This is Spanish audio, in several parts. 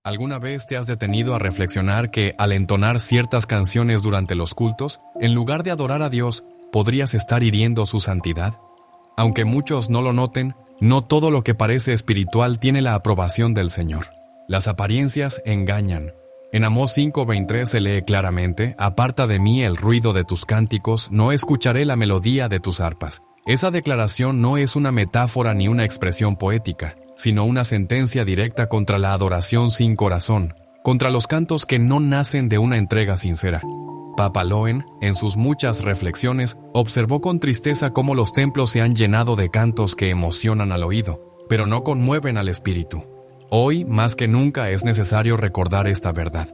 ¿Alguna vez te has detenido a reflexionar que al entonar ciertas canciones durante los cultos, en lugar de adorar a Dios, podrías estar hiriendo su santidad? Aunque muchos no lo noten, no todo lo que parece espiritual tiene la aprobación del Señor. Las apariencias engañan. En Amós 5:23 se lee claramente: «Aparta de mí el ruido de tus cánticos, no escucharé la melodía de tus arpas». Esa declaración no es una metáfora ni una expresión poética, sino una sentencia directa contra la adoración sin corazón, contra los cantos que no nacen de una entrega sincera. Papa Loen, en sus muchas reflexiones, observó con tristeza cómo los templos se han llenado de cantos que emocionan al oído, pero no conmueven al espíritu. Hoy, más que nunca, es necesario recordar esta verdad.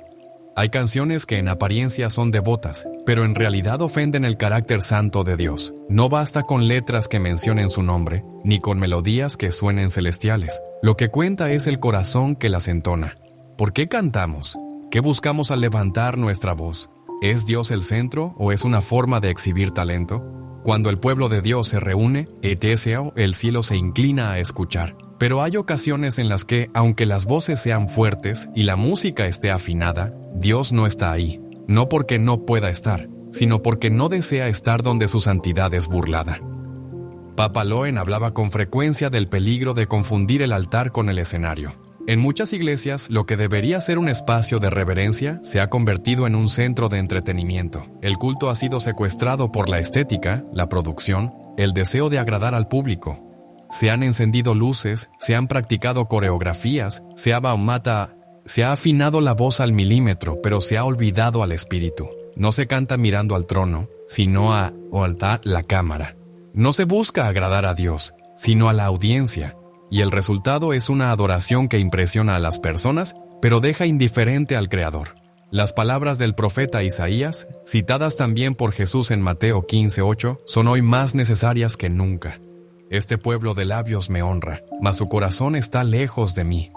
Hay canciones que en apariencia son devotas, pero en realidad ofenden el carácter santo de Dios. No basta con letras que mencionen su nombre, ni con melodías que suenen celestiales. Lo que cuenta es el corazón que las entona. ¿Por qué cantamos? ¿Qué buscamos al levantar nuestra voz? ¿Es Dios el centro o es una forma de exhibir talento? Cuando el pueblo de Dios se reúne, el cielo se inclina a escuchar. Pero hay ocasiones en las que, aunque las voces sean fuertes y la música esté afinada, Dios no está ahí. No porque no pueda estar, sino porque no desea estar donde su santidad es burlada. Papa Loen hablaba con frecuencia del peligro de confundir el altar con el escenario. En muchas iglesias, lo que debería ser un espacio de reverencia se ha convertido en un centro de entretenimiento. El culto ha sido secuestrado por la estética, la producción, el deseo de agradar al público. Se han encendido luces, se han practicado coreografías, se ha afinado la voz al milímetro, pero se ha olvidado al espíritu. No se canta mirando al trono, sino a la cámara. No se busca agradar a Dios, sino a la audiencia. Y el resultado es una adoración que impresiona a las personas, pero deja indiferente al Creador. Las palabras del profeta Isaías, citadas también por Jesús en Mateo 15:8, son hoy más necesarias que nunca. Este pueblo de labios me honra, mas su corazón está lejos de mí.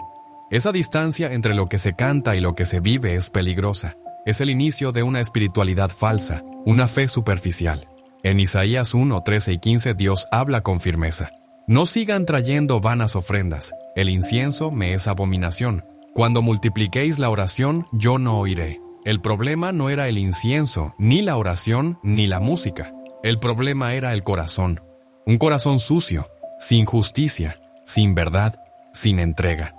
Esa distancia entre lo que se canta y lo que se vive es peligrosa. Es el inicio de una espiritualidad falsa, una fe superficial. En Isaías 1:13 y 15 Dios habla con firmeza. No sigan trayendo vanas ofrendas. El incienso me es abominación. Cuando multipliquéis la oración, yo no oiré. El problema no era el incienso, ni la oración, ni la música. El problema era el corazón. Un corazón sucio, sin justicia, sin verdad, sin entrega.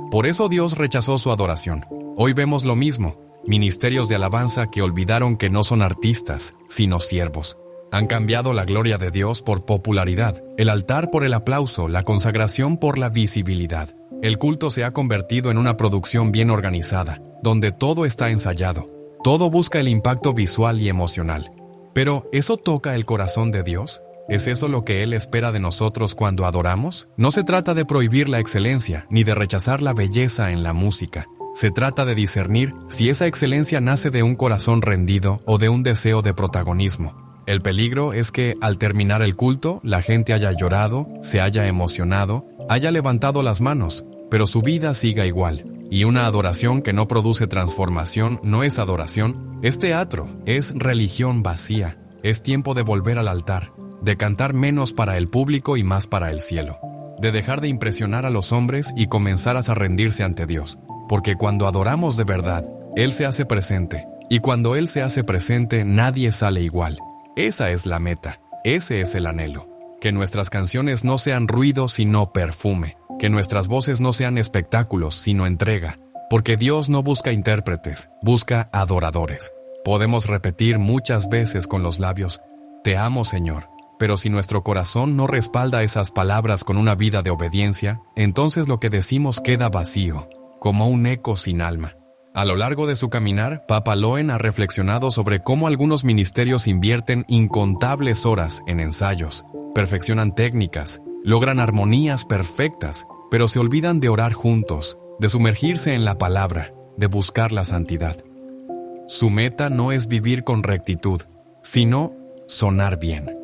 Por eso Dios rechazó su adoración. Hoy vemos lo mismo, ministerios de alabanza que olvidaron que no son artistas, sino siervos. Han cambiado la gloria de Dios por popularidad, el altar por el aplauso, la consagración por la visibilidad. El culto se ha convertido en una producción bien organizada, donde todo está ensayado. Todo busca el impacto visual y emocional. Pero, ¿eso toca el corazón de Dios? ¿Es eso lo que Él espera de nosotros cuando adoramos? No se trata de prohibir la excelencia, ni de rechazar la belleza en la música. Se trata de discernir si esa excelencia nace de un corazón rendido o de un deseo de protagonismo. El peligro es que, al terminar el culto, la gente haya llorado, se haya emocionado, haya levantado las manos, pero su vida siga igual. Y una adoración que no produce transformación no es adoración, es teatro, es religión vacía. Es tiempo de volver al altar, de cantar menos para el público y más para el cielo, de dejar de impresionar a los hombres y comenzar a rendirse ante Dios, porque cuando adoramos de verdad, Él se hace presente, y cuando Él se hace presente, nadie sale igual. Esa es la meta, ese es el anhelo, que nuestras canciones no sean ruido sino perfume, que nuestras voces no sean espectáculos sino entrega, porque Dios no busca intérpretes, busca adoradores. Podemos repetir muchas veces con los labios, «Te amo, Señor», pero si nuestro corazón no respalda esas palabras con una vida de obediencia, entonces lo que decimos queda vacío, como un eco sin alma. A lo largo de su caminar, Papa Loen ha reflexionado sobre cómo algunos ministerios invierten incontables horas en ensayos, perfeccionan técnicas, logran armonías perfectas, pero se olvidan de orar juntos, de sumergirse en la palabra, de buscar la santidad. Su meta no es vivir con rectitud, sino sonar bien.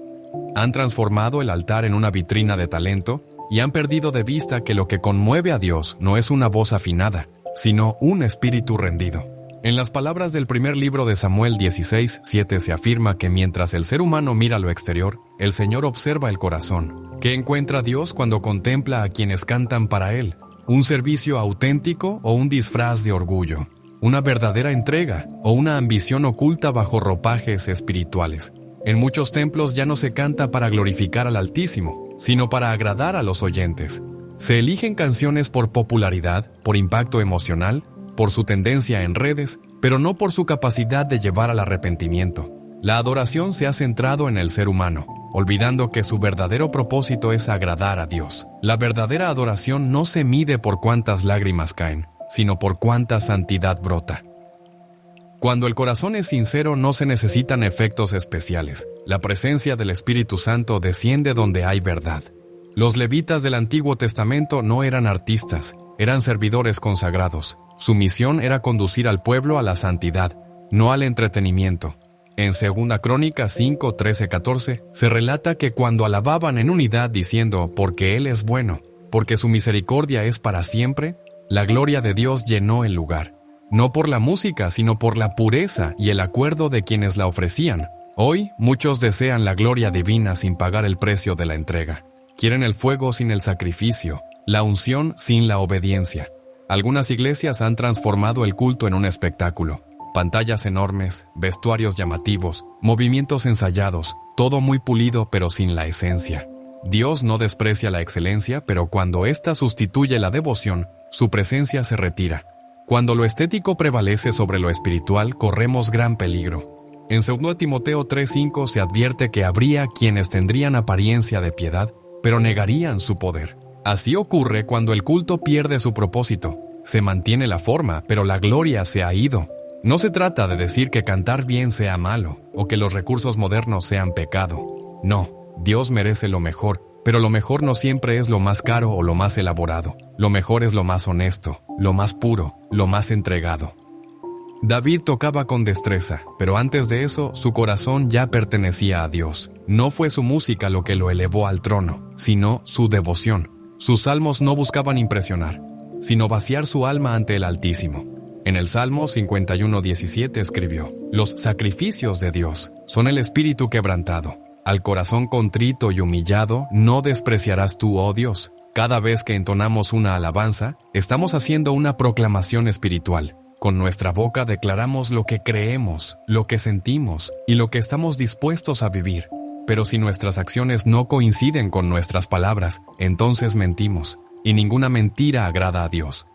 Han transformado el altar en una vitrina de talento y han perdido de vista que lo que conmueve a Dios no es una voz afinada, sino un espíritu rendido. En las palabras del primer libro de Samuel 16:7 se afirma que mientras el ser humano mira lo exterior, el Señor observa el corazón. ¿Qué encuentra Dios cuando contempla a quienes cantan para Él? un servicio auténtico o un disfraz de orgullo, una verdadera entrega o una ambición oculta bajo ropajes espirituales. En muchos templos ya no se canta para glorificar al Altísimo, sino para agradar a los oyentes. Se eligen canciones por popularidad, por impacto emocional, por su tendencia en redes, pero no por su capacidad de llevar al arrepentimiento. La adoración se ha centrado en el ser humano, olvidando que su verdadero propósito es agradar a Dios. La verdadera adoración no se mide por cuántas lágrimas caen, sino por cuánta santidad brota. Cuando el corazón es sincero, no se necesitan efectos especiales. La presencia del Espíritu Santo desciende donde hay verdad. Los levitas del Antiguo Testamento no eran artistas, eran servidores consagrados. Su misión era conducir al pueblo a la santidad, no al entretenimiento. En 2 Crónicas 5, 13, 14, se relata que cuando alababan en unidad diciendo, porque Él es bueno, porque su misericordia es para siempre, la gloria de Dios llenó el lugar. No por la música, sino por la pureza y el acuerdo de quienes la ofrecían. Hoy, muchos desean la gloria divina sin pagar el precio de la entrega. Quieren el fuego sin el sacrificio, la unción sin la obediencia. Algunas iglesias han transformado el culto en un espectáculo. Pantallas enormes, vestuarios llamativos, movimientos ensayados, todo muy pulido pero sin la esencia. Dios no desprecia la excelencia, pero cuando ésta sustituye la devoción, su presencia se retira. Cuando lo estético prevalece sobre lo espiritual, corremos gran peligro. En 2 Timoteo 3:5 se advierte que habría quienes tendrían apariencia de piedad, pero negarían su poder. Así ocurre cuando el culto pierde su propósito. Se mantiene la forma, pero la gloria se ha ido. No se trata de decir que cantar bien sea malo, o que los recursos modernos sean pecado. No, Dios merece lo mejor, pero lo mejor no siempre es lo más caro o lo más elaborado. Lo mejor es lo más honesto, lo más puro, lo más entregado. David tocaba con destreza, pero antes de eso, su corazón ya pertenecía a Dios. No fue su música lo que lo elevó al trono, sino su devoción. Sus salmos no buscaban impresionar, sino vaciar su alma ante el Altísimo. En el Salmo 51:17 escribió: «Los sacrificios de Dios son el espíritu quebrantado. Al corazón contrito y humillado no despreciarás tú, oh Dios». Cada vez que entonamos una alabanza, estamos haciendo una proclamación espiritual. Con nuestra boca declaramos lo que creemos, lo que sentimos y lo que estamos dispuestos a vivir. Pero si nuestras acciones no coinciden con nuestras palabras, entonces mentimos, y ninguna mentira agrada a Dios.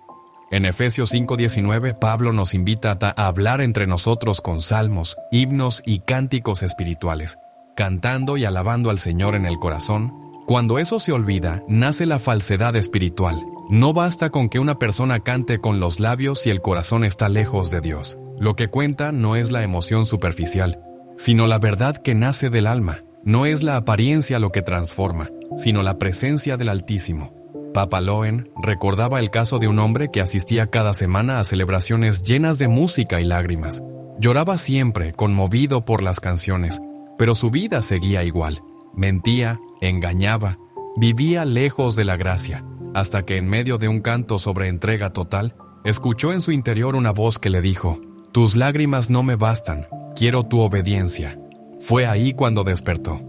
En Efesios 5:19, Pablo nos invita a hablar entre nosotros con salmos, himnos y cánticos espirituales, cantando y alabando al Señor en el corazón. Cuando eso se olvida, nace la falsedad espiritual. No basta con que una persona cante con los labios si el corazón está lejos de Dios. Lo que cuenta no es la emoción superficial, sino la verdad que nace del alma. No es la apariencia lo que transforma, sino la presencia del Altísimo. Papa Loen recordaba el caso de un hombre que asistía cada semana a celebraciones llenas de música y lágrimas. Lloraba siempre, conmovido por las canciones, pero su vida seguía igual. Mentía, engañaba, vivía lejos de la gracia, hasta que en medio de un canto sobre entrega total, escuchó en su interior una voz que le dijo: «Tus lágrimas no me bastan, quiero tu obediencia». Fue ahí cuando despertó.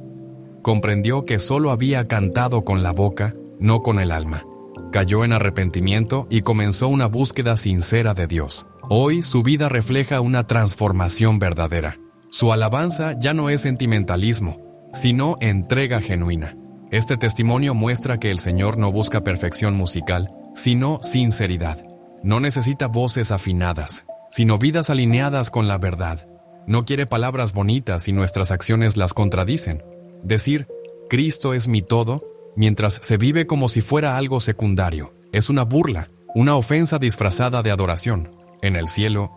Comprendió que solo había cantado con la boca, no con el alma. Cayó en arrepentimiento y comenzó una búsqueda sincera de Dios. Hoy su vida refleja una transformación verdadera. Su alabanza ya no es sentimentalismo, sino entrega genuina. Este testimonio muestra que el Señor no busca perfección musical, sino sinceridad. No necesita voces afinadas, sino vidas alineadas con la verdad. No quiere palabras bonitas si nuestras acciones las contradicen. Decir, Cristo es mi todo, mientras se vive como si fuera algo secundario, es una burla, una ofensa disfrazada de adoración. En el cielo,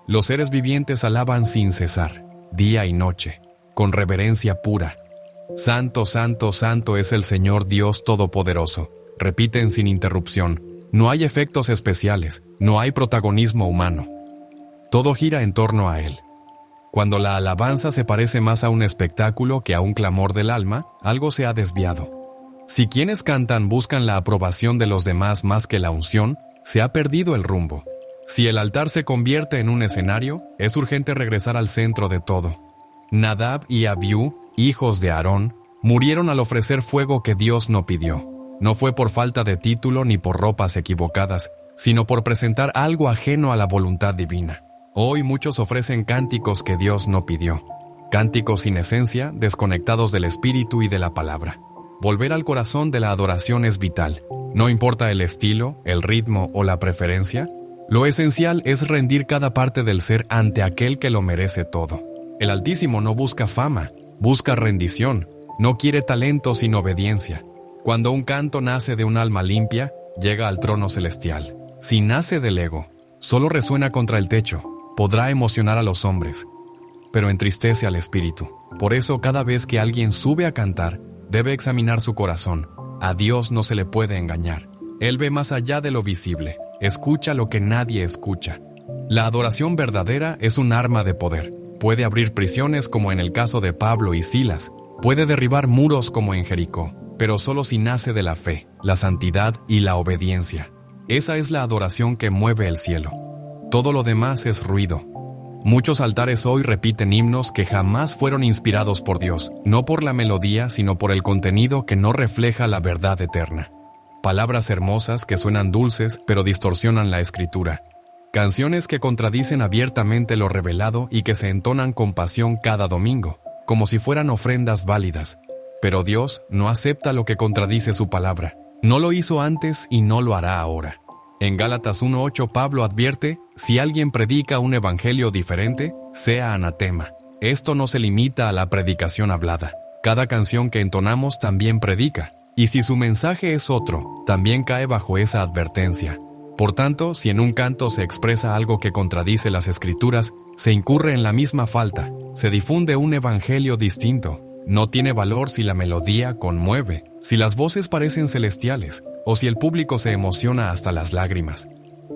los seres vivientes alaban sin cesar, día y noche, con reverencia pura. Santo, santo, santo es el Señor Dios Todopoderoso. Repiten sin interrupción. No hay efectos especiales, no hay protagonismo humano. Todo gira en torno a Él. Cuando la alabanza se parece más a un espectáculo que a un clamor del alma, algo se ha desviado. Si quienes cantan buscan la aprobación de los demás más que la unción, se ha perdido el rumbo. Si el altar se convierte en un escenario, es urgente regresar al centro de todo. Nadab y Abiú, hijos de Aarón, murieron al ofrecer fuego que Dios no pidió. No fue por falta de título ni por ropas equivocadas, sino por presentar algo ajeno a la voluntad divina. Hoy muchos ofrecen cánticos que Dios no pidió. Cánticos sin esencia, desconectados del espíritu y de la palabra. Volver al corazón de la adoración es vital. No importa el estilo, el ritmo o la preferencia, lo esencial es rendir cada parte del ser ante aquel que lo merece todo. El Altísimo no busca fama, busca rendición, no quiere talento sino obediencia. Cuando un canto nace de un alma limpia, llega al trono celestial. Si nace del ego, solo resuena contra el techo, podrá emocionar a los hombres, pero entristece al espíritu. Por eso cada vez que alguien sube a cantar, debe examinar su corazón. A Dios no se le puede engañar. Él ve más allá de lo visible, escucha lo que nadie escucha. La adoración verdadera es un arma de poder. Puede abrir prisiones como en el caso de Pablo y Silas, puede derribar muros como en Jericó, pero solo si nace de la fe, la santidad y la obediencia. Esa es la adoración que mueve el cielo. Todo lo demás es ruido. Muchos altares hoy repiten himnos que jamás fueron inspirados por Dios, no por la melodía, sino por el contenido que no refleja la verdad eterna. Palabras hermosas que suenan dulces, pero distorsionan la escritura. Canciones que contradicen abiertamente lo revelado y que se entonan con pasión cada domingo, como si fueran ofrendas válidas. Pero Dios no acepta lo que contradice su palabra. No lo hizo antes y no lo hará ahora. En Gálatas 1:8 Pablo advierte, si alguien predica un evangelio diferente, sea anatema. Esto no se limita a la predicación hablada. Cada canción que entonamos también predica, y si su mensaje es otro, también cae bajo esa advertencia. Por tanto, si en un canto se expresa algo que contradice las Escrituras, se incurre en la misma falta, se difunde un evangelio distinto. No tiene valor si la melodía conmueve, si las voces parecen celestiales, o si el público se emociona hasta las lágrimas.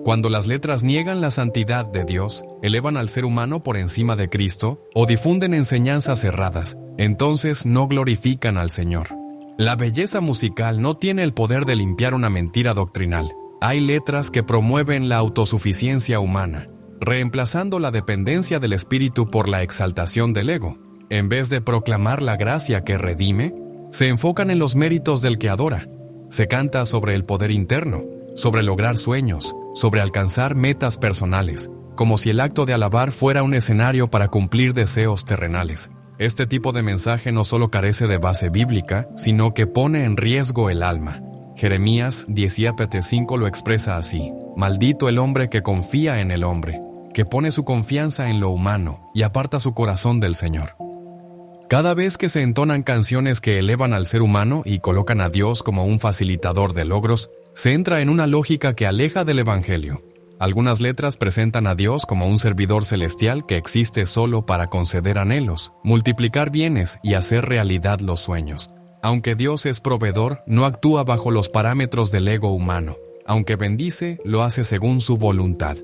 Cuando las letras niegan la santidad de Dios, elevan al ser humano por encima de Cristo, o difunden enseñanzas erradas, entonces no glorifican al Señor. La belleza musical no tiene el poder de limpiar una mentira doctrinal. Hay letras que promueven la autosuficiencia humana, reemplazando la dependencia del espíritu por la exaltación del ego. En vez de proclamar la gracia que redime, se enfocan en los méritos del que adora. Se canta sobre el poder interno, sobre lograr sueños, sobre alcanzar metas personales, como si el acto de alabar fuera un escenario para cumplir deseos terrenales. Este tipo de mensaje no solo carece de base bíblica, sino que pone en riesgo el alma. Jeremías 17:5 lo expresa así: maldito el hombre que confía en el hombre, que pone su confianza en lo humano y aparta su corazón del Señor. Cada vez que se entonan canciones que elevan al ser humano y colocan a Dios como un facilitador de logros, se entra en una lógica que aleja del Evangelio. Algunas letras presentan a Dios como un servidor celestial que existe solo para conceder anhelos, multiplicar bienes y hacer realidad los sueños. Aunque Dios es proveedor, no actúa bajo los parámetros del ego humano. Aunque bendice, lo hace según su voluntad,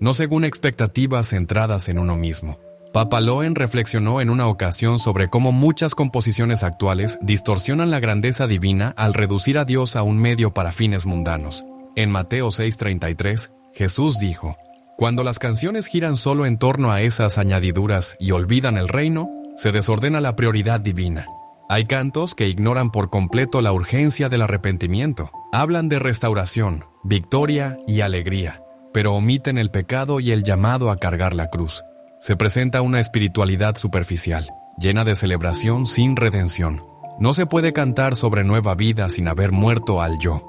no según expectativas centradas en uno mismo. Papa Loen reflexionó en una ocasión sobre cómo muchas composiciones actuales distorsionan la grandeza divina al reducir a Dios a un medio para fines mundanos. En Mateo 6:33, Jesús dijo: cuando las canciones giran solo en torno a esas añadiduras y olvidan el reino, se desordena la prioridad divina. Hay cantos que ignoran por completo la urgencia del arrepentimiento. Hablan de restauración, victoria y alegría, pero omiten el pecado y el llamado a cargar la cruz. Se presenta una espiritualidad superficial, llena de celebración sin redención. No se puede cantar sobre nueva vida sin haber muerto al yo.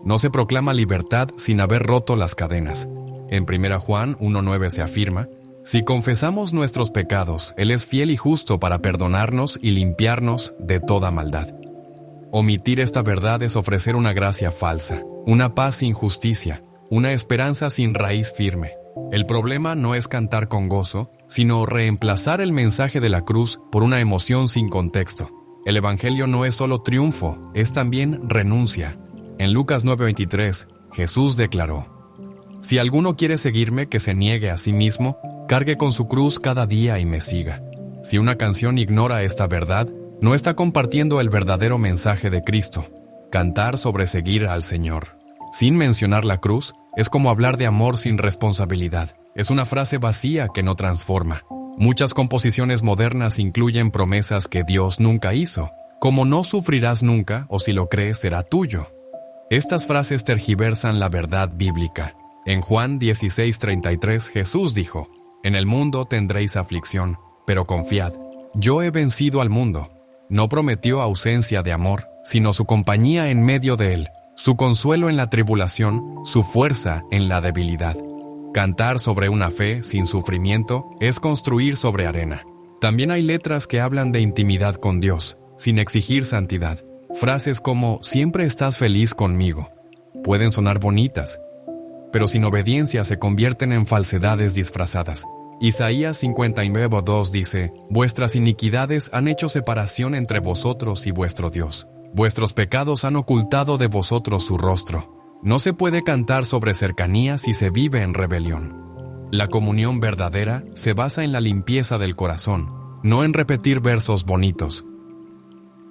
No se proclama libertad sin haber roto las cadenas. En 1 Juan 1:9 se afirma: si confesamos nuestros pecados, Él es fiel y justo para perdonarnos y limpiarnos de toda maldad. Omitir esta verdad es ofrecer una gracia falsa, una paz sin justicia, una esperanza sin raíz firme. El problema no es cantar con gozo, sino reemplazar el mensaje de la cruz por una emoción sin contexto. El Evangelio no es solo triunfo, es también renuncia. En Lucas 9:23, Jesús declaró: si alguno quiere seguirme, que se niegue a sí mismo, cargue con su cruz cada día y me siga. Si una canción ignora esta verdad, no está compartiendo el verdadero mensaje de Cristo. Cantar sobre seguir al Señor, sin mencionar la cruz, es como hablar de amor sin responsabilidad. Es una frase vacía que no transforma. Muchas composiciones modernas incluyen promesas que Dios nunca hizo, como no sufrirás nunca o si lo crees será tuyo. Estas frases tergiversan la verdad bíblica. En Juan 16:33 Jesús dijo: «En el mundo tendréis aflicción, pero confiad, yo he vencido al mundo». No prometió ausencia de amor, sino su compañía en medio de él, su consuelo en la tribulación, su fuerza en la debilidad. Cantar sobre una fe sin sufrimiento es construir sobre arena. También hay letras que hablan de intimidad con Dios, sin exigir santidad. Frases como «siempre estás feliz conmigo» pueden sonar bonitas, pero sin obediencia se convierten en falsedades disfrazadas. Isaías 59:2 dice: «Vuestras iniquidades han hecho separación entre vosotros y vuestro Dios. Vuestros pecados han ocultado de vosotros su rostro». No se puede cantar sobre cercanía si se vive en rebelión. La comunión verdadera se basa en la limpieza del corazón, no en repetir versos bonitos.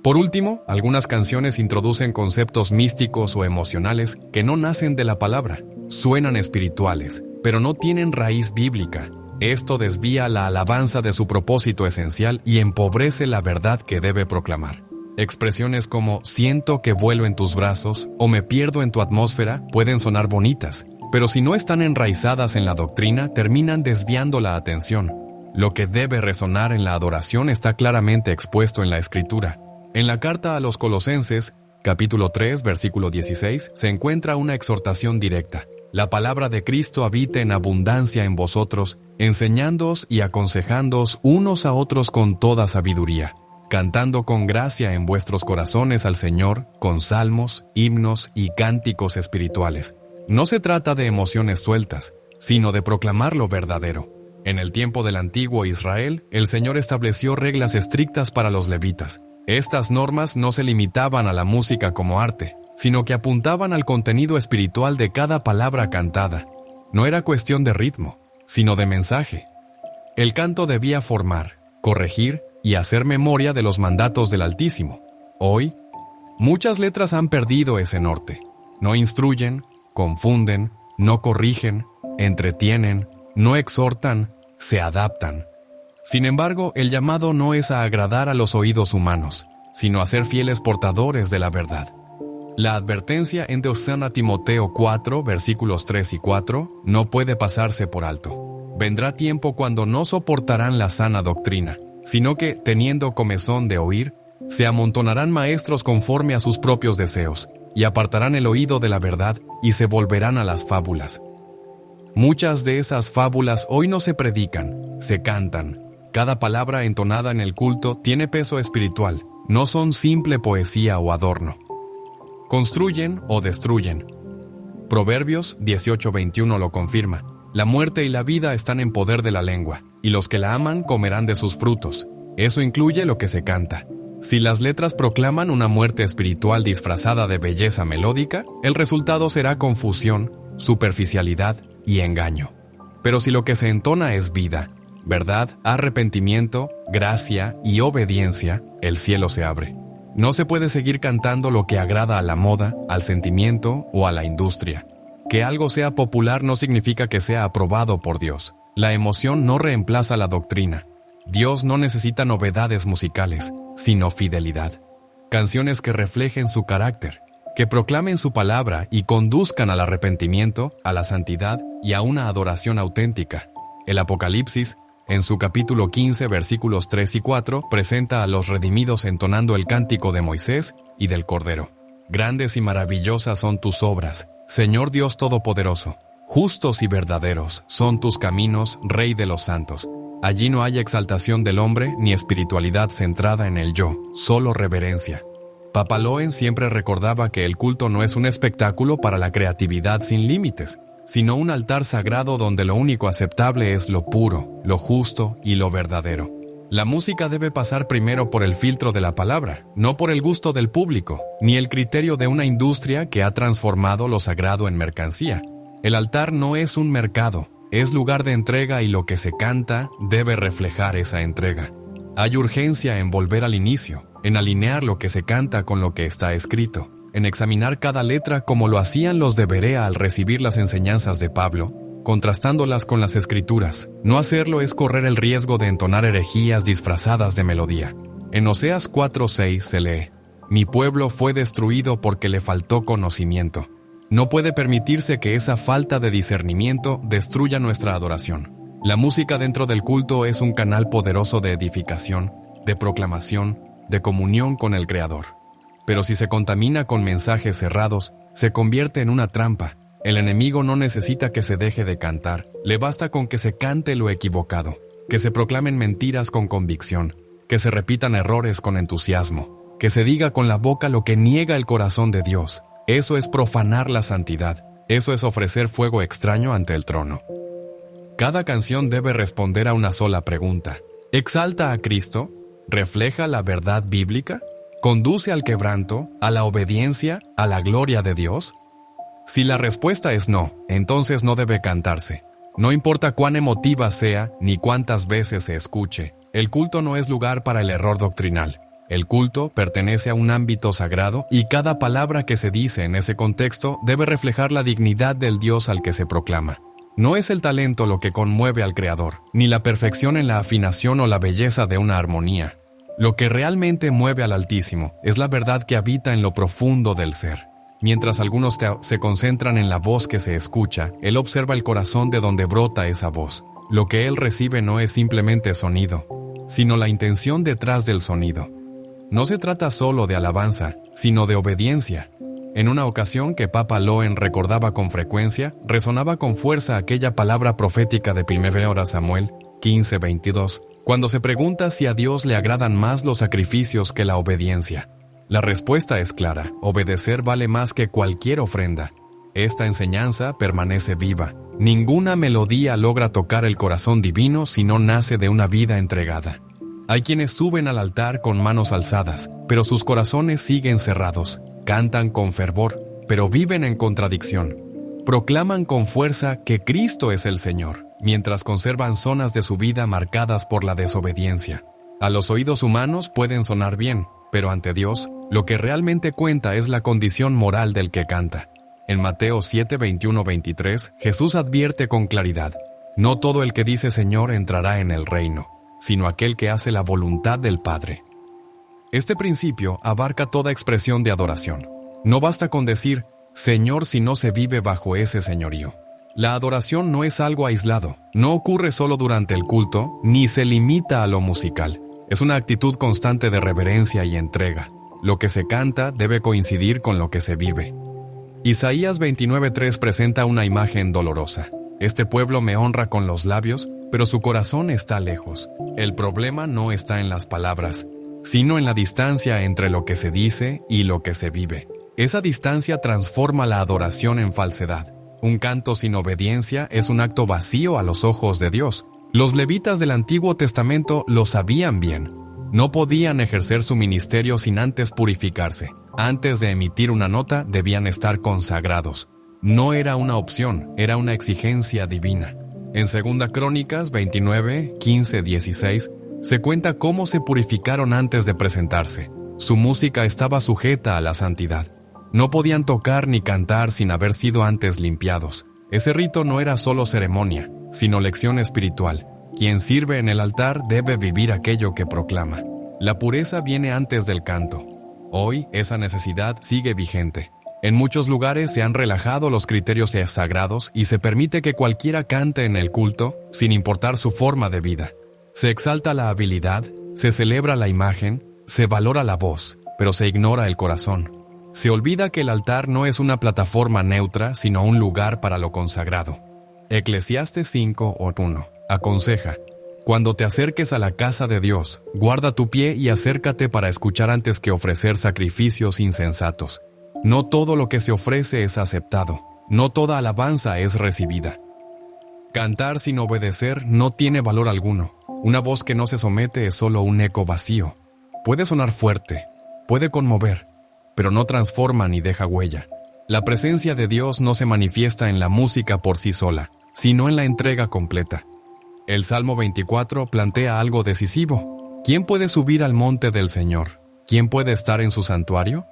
Por último, algunas canciones introducen conceptos místicos o emocionales que no nacen de la palabra. Suenan espirituales, pero no tienen raíz bíblica. Esto desvía la alabanza de su propósito esencial y empobrece la verdad que debe proclamar. Expresiones como «siento que vuelo en tus brazos» o «me pierdo en tu atmósfera» pueden sonar bonitas, pero si no están enraizadas en la doctrina, terminan desviando la atención. Lo que debe resonar en la adoración está claramente expuesto en la Escritura. En la carta a los Colosenses, capítulo 3, versículo 16, se encuentra una exhortación directa. La palabra de Cristo habite en abundancia en vosotros, enseñándoos y aconsejándoos unos a otros con toda sabiduría, cantando con gracia en vuestros corazones al Señor, con salmos, himnos y cánticos espirituales. No se trata de emociones sueltas, sino de proclamar lo verdadero. En el tiempo del antiguo Israel, el Señor estableció reglas estrictas para los levitas. Estas normas no se limitaban a la música como arte, sino que apuntaban al contenido espiritual de cada palabra cantada. No era cuestión de ritmo, sino de mensaje. El canto debía formar, corregir y hacer memoria de los mandatos del Altísimo. Hoy, muchas letras han perdido ese norte. No instruyen, confunden, no corrigen, entretienen, no exhortan, se adaptan. Sin embargo, el llamado no es a agradar a los oídos humanos, sino a ser fieles portadores de la verdad. La advertencia en 2 Timoteo 4, versículos 3 y 4, no puede pasarse por alto. Vendrá tiempo cuando no soportarán la sana doctrina, sino que, teniendo comezón de oír, se amontonarán maestros conforme a sus propios deseos, y apartarán el oído de la verdad y se volverán a las fábulas. Muchas de esas fábulas hoy no se predican, se cantan. Cada palabra entonada en el culto tiene peso espiritual, no son simple poesía o adorno. Construyen o destruyen. Proverbios 18:21 lo confirma. La muerte y la vida están en poder de la lengua, y los que la aman comerán de sus frutos. Eso incluye lo que se canta. Si las letras proclaman una muerte espiritual disfrazada de belleza melódica, el resultado será confusión, superficialidad y engaño. Pero si lo que se entona es vida, verdad, arrepentimiento, gracia y obediencia, el cielo se abre. No se puede seguir cantando lo que agrada a la moda, al sentimiento o a la industria. Que algo sea popular no significa que sea aprobado por Dios. La emoción no reemplaza la doctrina. Dios no necesita novedades musicales, sino fidelidad. Canciones que reflejen su carácter, que proclamen su palabra y conduzcan al arrepentimiento, a la santidad y a una adoración auténtica. El Apocalipsis, en su capítulo 15, versículos 3 y 4, presenta a los redimidos entonando el cántico de Moisés y del Cordero. Grandes y maravillosas son tus obras, Señor Dios Todopoderoso. Justos y verdaderos son tus caminos, Rey de los santos. Allí no hay exaltación del hombre ni espiritualidad centrada en el yo, solo reverencia. Papaloen siempre recordaba que el culto no es un espectáculo para la creatividad sin límites, sino un altar sagrado donde lo único aceptable es lo puro, lo justo y lo verdadero. La música debe pasar primero por el filtro de la palabra, no por el gusto del público, ni el criterio de una industria que ha transformado lo sagrado en mercancía. El altar no es un mercado, es lugar de entrega y lo que se canta debe reflejar esa entrega. Hay urgencia en volver al inicio, en alinear lo que se canta con lo que está escrito, en examinar cada letra como lo hacían los de Berea al recibir las enseñanzas de Pablo, contrastándolas con las Escrituras. No hacerlo es correr el riesgo de entonar herejías disfrazadas de melodía. En Oseas 4:6 se lee: mi pueblo fue destruido porque le faltó conocimiento. No puede permitirse que esa falta de discernimiento destruya nuestra adoración. La música dentro del culto es un canal poderoso de edificación, de proclamación, de comunión con el Creador. Pero si se contamina con mensajes cerrados, se convierte en una trampa. El enemigo no necesita que se deje de cantar, le basta con que se cante lo equivocado, que se proclamen mentiras con convicción, que se repitan errores con entusiasmo, que se diga con la boca lo que niega el corazón de Dios. Eso es profanar la santidad, eso es ofrecer fuego extraño ante el trono. Cada canción debe responder a una sola pregunta. ¿Exalta a Cristo? ¿Refleja la verdad bíblica? ¿Conduce al quebranto, a la obediencia, a la gloria de Dios? Si la respuesta es no, entonces no debe cantarse. No importa cuán emotiva sea, ni cuántas veces se escuche, el culto no es lugar para el error doctrinal. El culto pertenece a un ámbito sagrado y cada palabra que se dice en ese contexto debe reflejar la dignidad del Dios al que se proclama. No es el talento lo que conmueve al Creador, ni la perfección en la afinación o la belleza de una armonía. Lo que realmente mueve al Altísimo es la verdad que habita en lo profundo del ser. Mientras algunos se concentran en la voz que se escucha, Él observa el corazón de donde brota esa voz. Lo que Él recibe no es simplemente sonido, sino la intención detrás del sonido. No se trata solo de alabanza, sino de obediencia. En una ocasión que Papa Loen recordaba con frecuencia, resonaba con fuerza aquella palabra profética de 1 Samuel 15:22, cuando se pregunta si a Dios le agradan más los sacrificios que la obediencia. La respuesta es clara: obedecer vale más que cualquier ofrenda. Esta enseñanza permanece viva. Ninguna melodía logra tocar el corazón divino si no nace de una vida entregada. Hay quienes suben al altar con manos alzadas, pero sus corazones siguen cerrados. Cantan con fervor, pero viven en contradicción. Proclaman con fuerza que Cristo es el Señor, mientras conservan zonas de su vida marcadas por la desobediencia. A los oídos humanos pueden sonar bien, pero ante Dios, lo que realmente cuenta es la condición moral del que canta. En Mateo 7:21-23, Jesús advierte con claridad: no todo el que dice Señor entrará en el reino, sino aquel que hace la voluntad del Padre. Este principio abarca toda expresión de adoración. No basta con decir Señor si no se vive bajo ese señorío. La adoración no es algo aislado, no ocurre solo durante el culto, ni se limita a lo musical. Es una actitud constante de reverencia y entrega. Lo que se canta debe coincidir con lo que se vive. Isaías 29:3 presenta una imagen dolorosa. Este pueblo me honra con los labios, pero su corazón está lejos. El problema no está en las palabras, sino en la distancia entre lo que se dice y lo que se vive. Esa distancia transforma la adoración en falsedad. Un canto sin obediencia es un acto vacío a los ojos de Dios. Los levitas del Antiguo Testamento lo sabían bien. No podían ejercer su ministerio sin antes purificarse. Antes de emitir una nota, debían estar consagrados. No era una opción, era una exigencia divina. En 2 Crónicas 29, 15, 16, se cuenta cómo se purificaron antes de presentarse. Su música estaba sujeta a la santidad. No podían tocar ni cantar sin haber sido antes limpiados. Ese rito no era solo ceremonia, sino lección espiritual. Quien sirve en el altar debe vivir aquello que proclama. La pureza viene antes del canto. Hoy esa necesidad sigue vigente. En muchos lugares se han relajado los criterios sagrados y se permite que cualquiera cante en el culto, sin importar su forma de vida. Se exalta la habilidad, se celebra la imagen, se valora la voz, pero se ignora el corazón. Se olvida que el altar no es una plataforma neutra, sino un lugar para lo consagrado. Eclesiastes 5:1 aconseja: cuando te acerques a la casa de Dios, guarda tu pie y acércate para escuchar antes que ofrecer sacrificios insensatos. No todo lo que se ofrece es aceptado, no toda alabanza es recibida. Cantar sin obedecer no tiene valor alguno. Una voz que no se somete es solo un eco vacío. Puede sonar fuerte, puede conmover, pero no transforma ni deja huella. La presencia de Dios no se manifiesta en la música por sí sola, sino en la entrega completa. El Salmo 24 plantea algo decisivo. ¿Quién puede subir al monte del Señor? ¿Quién puede estar en su santuario?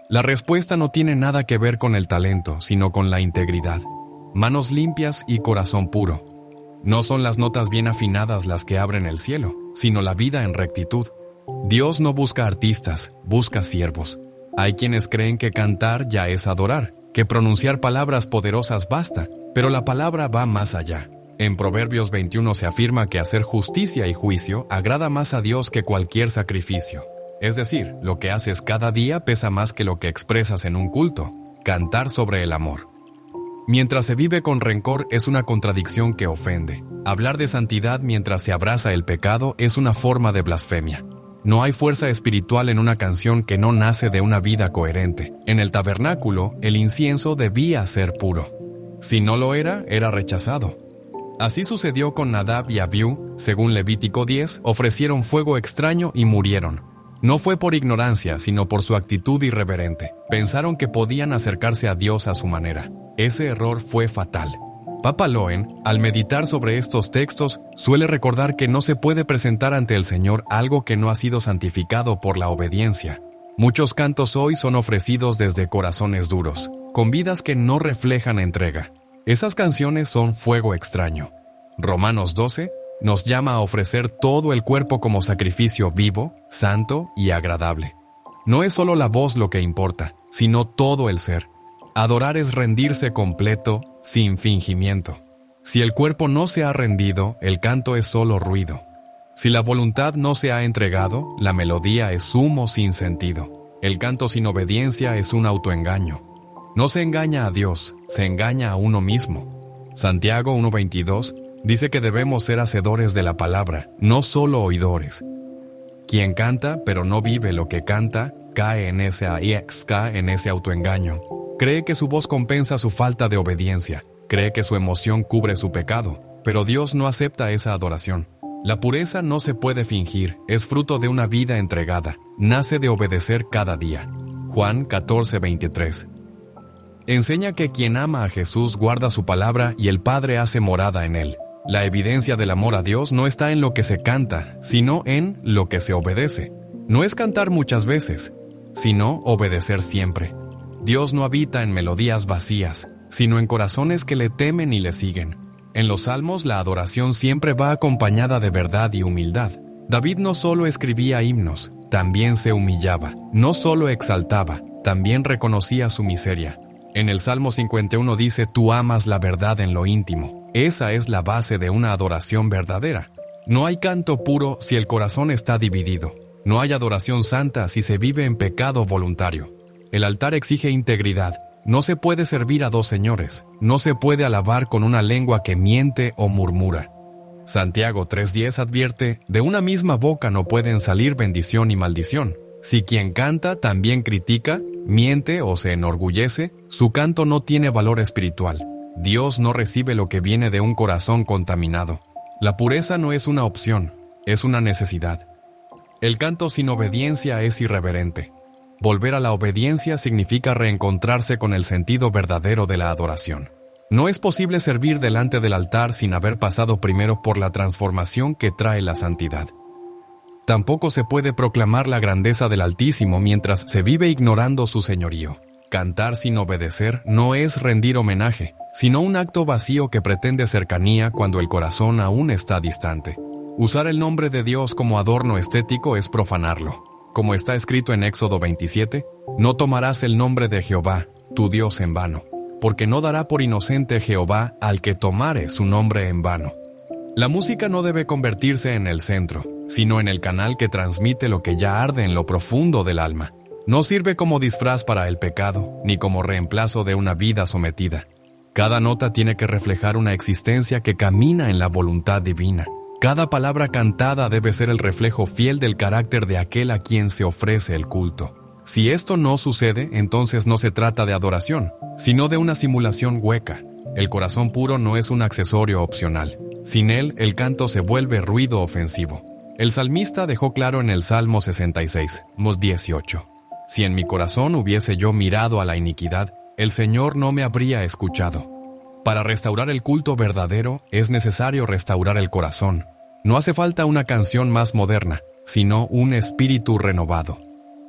La respuesta no tiene nada que ver con el talento, sino con la integridad. Manos limpias y corazón puro. No son las notas bien afinadas las que abren el cielo, sino la vida en rectitud. Dios no busca artistas, busca siervos. Hay quienes creen que cantar ya es adorar, que pronunciar palabras poderosas basta, pero la palabra va más allá. En Proverbios 21 se afirma que hacer justicia y juicio agrada más a Dios que cualquier sacrificio. Es decir, lo que haces cada día pesa más que lo que expresas en un culto. Cantar sobre el amor. Mientras se vive con rencor es una contradicción que ofende. Hablar de santidad mientras se abraza el pecado es una forma de blasfemia. No hay fuerza espiritual en una canción que no nace de una vida coherente. En el tabernáculo, el incienso debía ser puro. Si no lo era, era rechazado. Así sucedió con Nadab y Abiú. Según Levítico 10, ofrecieron fuego extraño y murieron. No fue por ignorancia, sino por su actitud irreverente. Pensaron que podían acercarse a Dios a su manera. Ese error fue fatal. Papa Loen, al meditar sobre estos textos, suele recordar que no se puede presentar ante el Señor algo que no ha sido santificado por la obediencia. Muchos cantos hoy son ofrecidos desde corazones duros, con vidas que no reflejan entrega. Esas canciones son fuego extraño. Romanos 12 nos llama a ofrecer todo el cuerpo como sacrificio vivo, santo y agradable. No es solo la voz lo que importa, sino todo el ser. Adorar es rendirse completo, sin fingimiento. Si el cuerpo no se ha rendido, el canto es solo ruido. Si la voluntad no se ha entregado, la melodía es humo sin sentido. El canto sin obediencia es un autoengaño. No se engaña a Dios, se engaña a uno mismo. Santiago 1:22 dice que debemos ser hacedores de la palabra, no solo oidores. Quien canta, pero no vive lo que canta, cae en ese autoengaño. Cree que su voz compensa su falta de obediencia, cree que su emoción cubre su pecado, pero Dios no acepta esa adoración. La pureza no se puede fingir, es fruto de una vida entregada, nace de obedecer cada día. Juan 14:23. Enseña que quien ama a Jesús guarda su palabra y el Padre hace morada en él. La evidencia del amor a Dios no está en lo que se canta, sino en lo que se obedece. No es cantar muchas veces, sino obedecer siempre. Dios no habita en melodías vacías, sino en corazones que le temen y le siguen. En los salmos la adoración siempre va acompañada de verdad y humildad. David no solo escribía himnos, también se humillaba. No solo exaltaba, también reconocía su miseria. En el Salmo 51 dice: «Tú amas la verdad en lo íntimo». Esa es la base de una adoración verdadera. No hay canto puro si el corazón está dividido. No hay adoración santa si se vive en pecado voluntario. El altar exige integridad. No se puede servir a dos señores. No se puede alabar con una lengua que miente o murmura. Santiago 3:10 advierte: «De una misma boca no pueden salir bendición y maldición». Si quien canta también critica, miente o se enorgullece, su canto no tiene valor espiritual. Dios no recibe lo que viene de un corazón contaminado. La pureza no es una opción, es una necesidad. El canto sin obediencia es irreverente. Volver a la obediencia significa reencontrarse con el sentido verdadero de la adoración. No es posible servir delante del altar sin haber pasado primero por la transformación que trae la santidad. Tampoco se puede proclamar la grandeza del Altísimo mientras se vive ignorando su señorío. Cantar sin obedecer no es rendir homenaje, sino un acto vacío que pretende cercanía cuando el corazón aún está distante. Usar el nombre de Dios como adorno estético es profanarlo. Como está escrito en Éxodo 27, «No tomarás el nombre de Jehová, tu Dios, en vano, porque no dará por inocente Jehová al que tomare su nombre en vano». La música no debe convertirse en el centro, sino en el canal que transmite lo que ya arde en lo profundo del alma. No sirve como disfraz para el pecado, ni como reemplazo de una vida sometida. Cada nota tiene que reflejar una existencia que camina en la voluntad divina. Cada palabra cantada debe ser el reflejo fiel del carácter de aquel a quien se ofrece el culto. Si esto no sucede, entonces no se trata de adoración, sino de una simulación hueca. El corazón puro no es un accesorio opcional. Sin él, el canto se vuelve ruido ofensivo. El salmista dejó claro en el Salmo 66, 18: «Si en mi corazón hubiese yo mirado a la iniquidad, el Señor no me habría escuchado». Para restaurar el culto verdadero, es necesario restaurar el corazón. No hace falta una canción más moderna, sino un espíritu renovado.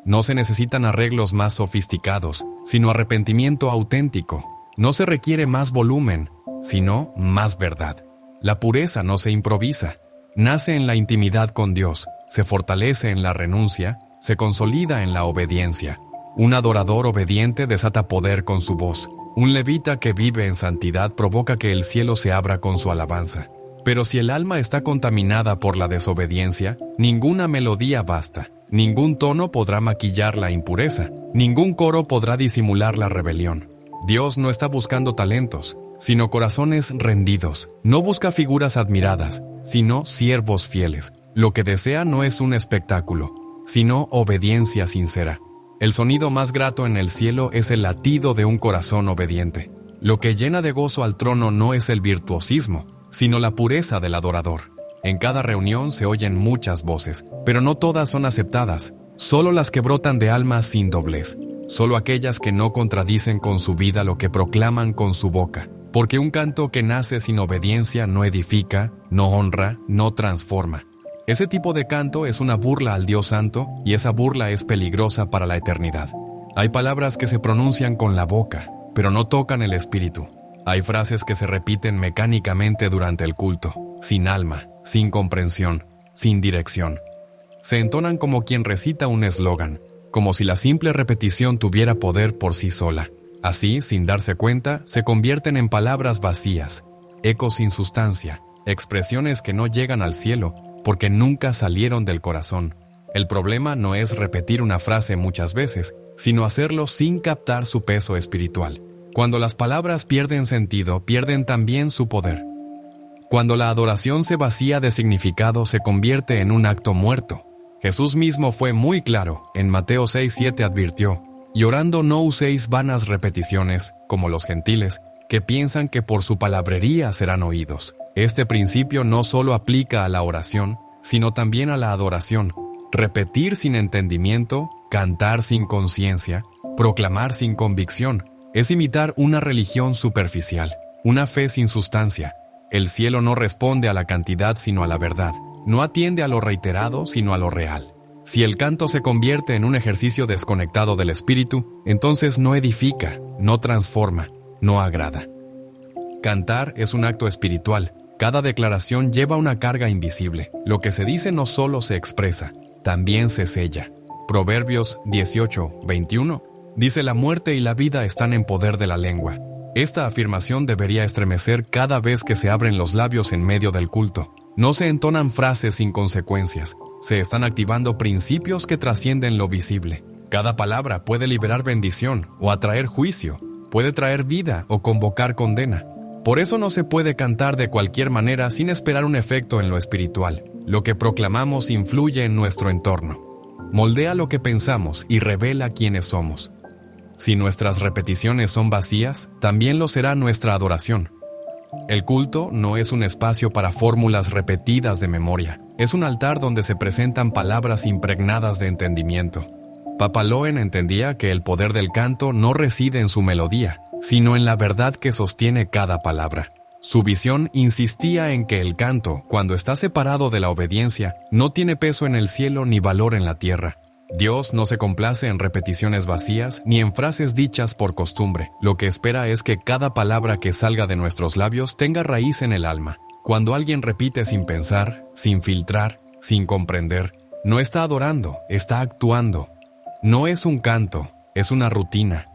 No se necesitan arreglos más sofisticados, sino arrepentimiento auténtico. No se requiere más volumen, sino más verdad. La pureza no se improvisa. Nace en la intimidad con Dios, se fortalece en la renuncia, se consolida en la obediencia. Un adorador obediente desata poder con su voz. Un levita que vive en santidad provoca que el cielo se abra con su alabanza. Pero si el alma está contaminada por la desobediencia, ninguna melodía basta, ningún tono podrá maquillar la impureza, ningún coro podrá disimular la rebelión. Dios no está buscando talentos, sino corazones rendidos. No busca figuras admiradas, sino siervos fieles. Lo que desea no es un espectáculo, sino obediencia sincera. El sonido más grato en el cielo es el latido de un corazón obediente. Lo que llena de gozo al trono no es el virtuosismo, sino la pureza del adorador. En cada reunión se oyen muchas voces, pero no todas son aceptadas, solo las que brotan de almas sin doblez, solo aquellas que no contradicen con su vida lo que proclaman con su boca, porque un canto que nace sin obediencia no edifica, no honra, no transforma. Ese tipo de canto es una burla al Dios Santo y esa burla es peligrosa para la eternidad. Hay palabras que se pronuncian con la boca, pero no tocan el espíritu. Hay frases que se repiten mecánicamente durante el culto, sin alma, sin comprensión, sin dirección. Se entonan como quien recita un eslogan, como si la simple repetición tuviera poder por sí sola. Así, sin darse cuenta, se convierten en palabras vacías, ecos sin sustancia, expresiones que no llegan al cielo porque nunca salieron del corazón. El problema no es repetir una frase muchas veces, sino hacerlo sin captar su peso espiritual. Cuando las palabras pierden sentido, pierden también su poder. Cuando la adoración se vacía de significado, se convierte en un acto muerto. Jesús mismo fue muy claro. En Mateo 6:7 advirtió: «Y orando no uséis vanas repeticiones, como los gentiles, que piensan que por su palabrería serán oídos». Este principio no solo aplica a la oración, sino también a la adoración. Repetir sin entendimiento, cantar sin conciencia, proclamar sin convicción, es imitar una religión superficial, una fe sin sustancia. El cielo no responde a la cantidad sino a la verdad, no atiende a lo reiterado sino a lo real. Si el canto se convierte en un ejercicio desconectado del espíritu, entonces no edifica, no transforma, no agrada. Cantar es un acto espiritual. Cada declaración lleva una carga invisible. Lo que se dice no solo se expresa, también se sella. Proverbios 18:21 dice: «La muerte y la vida están en poder de la lengua». Esta afirmación debería estremecer cada vez que se abren los labios en medio del culto. No se entonan frases sin consecuencias, se están activando principios que trascienden lo visible. Cada palabra puede liberar bendición o atraer juicio, puede traer vida o convocar condena. Por eso no se puede cantar de cualquier manera sin esperar un efecto en lo espiritual. Lo que proclamamos influye en nuestro entorno. Moldea lo que pensamos y revela quiénes somos. Si nuestras repeticiones son vacías, también lo será nuestra adoración. El culto no es un espacio para fórmulas repetidas de memoria. Es un altar donde se presentan palabras impregnadas de entendimiento. Papaloen entendía que el poder del canto no reside en su melodía, sino en la verdad que sostiene cada palabra. Su visión insistía en que el canto, cuando está separado de la obediencia, no tiene peso en el cielo ni valor en la tierra. Dios no se complace en repeticiones vacías ni en frases dichas por costumbre. Lo que espera es que cada palabra que salga de nuestros labios tenga raíz en el alma. Cuando alguien repite sin pensar, sin filtrar, sin comprender, no está adorando, está actuando. No es un canto, es una rutina.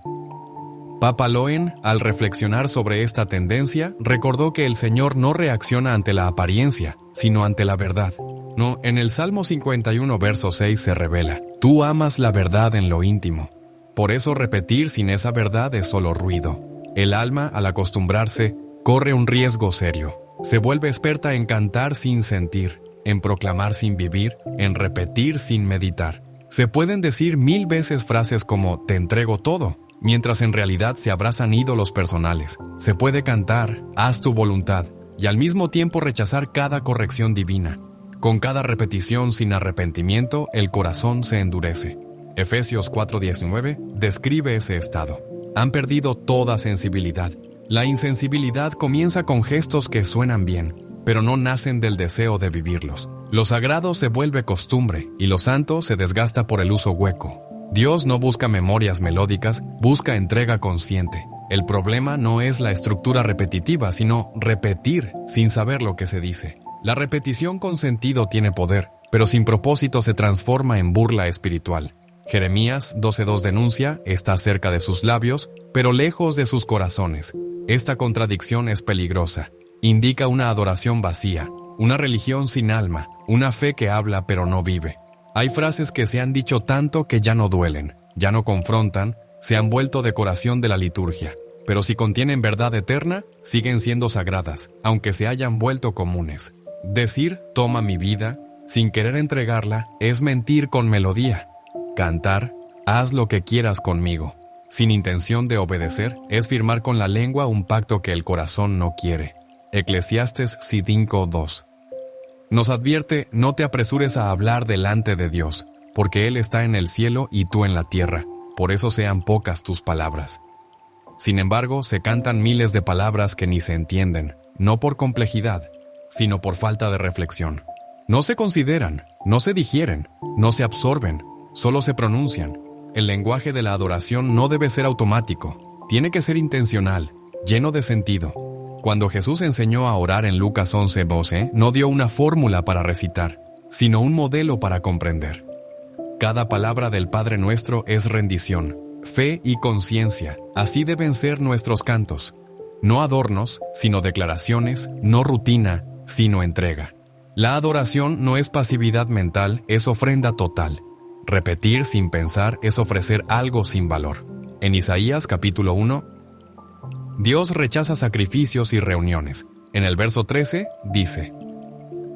Papaloen, al reflexionar sobre esta tendencia, recordó que el Señor no reacciona ante la apariencia, sino ante la verdad. No, en el Salmo 51, verso 6 se revela: «Tú amas la verdad en lo íntimo». Por eso repetir sin esa verdad es solo ruido. El alma, al acostumbrarse, corre un riesgo serio. Se vuelve experta en cantar sin sentir, en proclamar sin vivir, en repetir sin meditar. Se pueden decir 1000 veces frases como «te entrego todo», mientras en realidad se abrazan ídolos personales. Se puede cantar «haz tu voluntad» y al mismo tiempo rechazar cada corrección divina. Con cada repetición sin arrepentimiento, el corazón se endurece. Efesios 4:19 describe ese estado. Han perdido toda sensibilidad. La insensibilidad comienza con gestos que suenan bien, pero no nacen del deseo de vivirlos. Lo sagrado se vuelve costumbre y lo santo se desgasta por el uso hueco. Dios no busca memorias melódicas, busca entrega consciente. El problema no es la estructura repetitiva, sino repetir sin saber lo que se dice. La repetición con sentido tiene poder, pero sin propósito se transforma en burla espiritual. Jeremías 12:2 denuncia, está cerca de sus labios, pero lejos de sus corazones. Esta contradicción es peligrosa. Indica una adoración vacía, una religión sin alma, una fe que habla pero no vive. Hay frases que se han dicho tanto que ya no duelen, ya no confrontan, se han vuelto decoración de la liturgia. Pero si contienen verdad eterna, siguen siendo sagradas, aunque se hayan vuelto comunes. Decir, toma mi vida, sin querer entregarla, es mentir con melodía. Cantar, haz lo que quieras conmigo, sin intención de obedecer, es firmar con la lengua un pacto que el corazón no quiere. Eclesiastes 5:2. Nos advierte, no te apresures a hablar delante de Dios, porque Él está en el cielo y tú en la tierra, por eso sean pocas tus palabras. Sin embargo, se cantan miles de palabras que ni se entienden, no por complejidad, sino por falta de reflexión. No se consideran, no se digieren, no se absorben, solo se pronuncian. El lenguaje de la adoración no debe ser automático, tiene que ser intencional, lleno de sentido. Cuando Jesús enseñó a orar en Lucas 11:12, no dio una fórmula para recitar, sino un modelo para comprender. Cada palabra del Padre Nuestro es rendición, fe y conciencia. Así deben ser nuestros cantos. No adornos, sino declaraciones, no rutina, sino entrega. La adoración no es pasividad mental, es ofrenda total. Repetir sin pensar es ofrecer algo sin valor. En Isaías capítulo 1, Dios rechaza sacrificios y reuniones. En el verso 13 dice: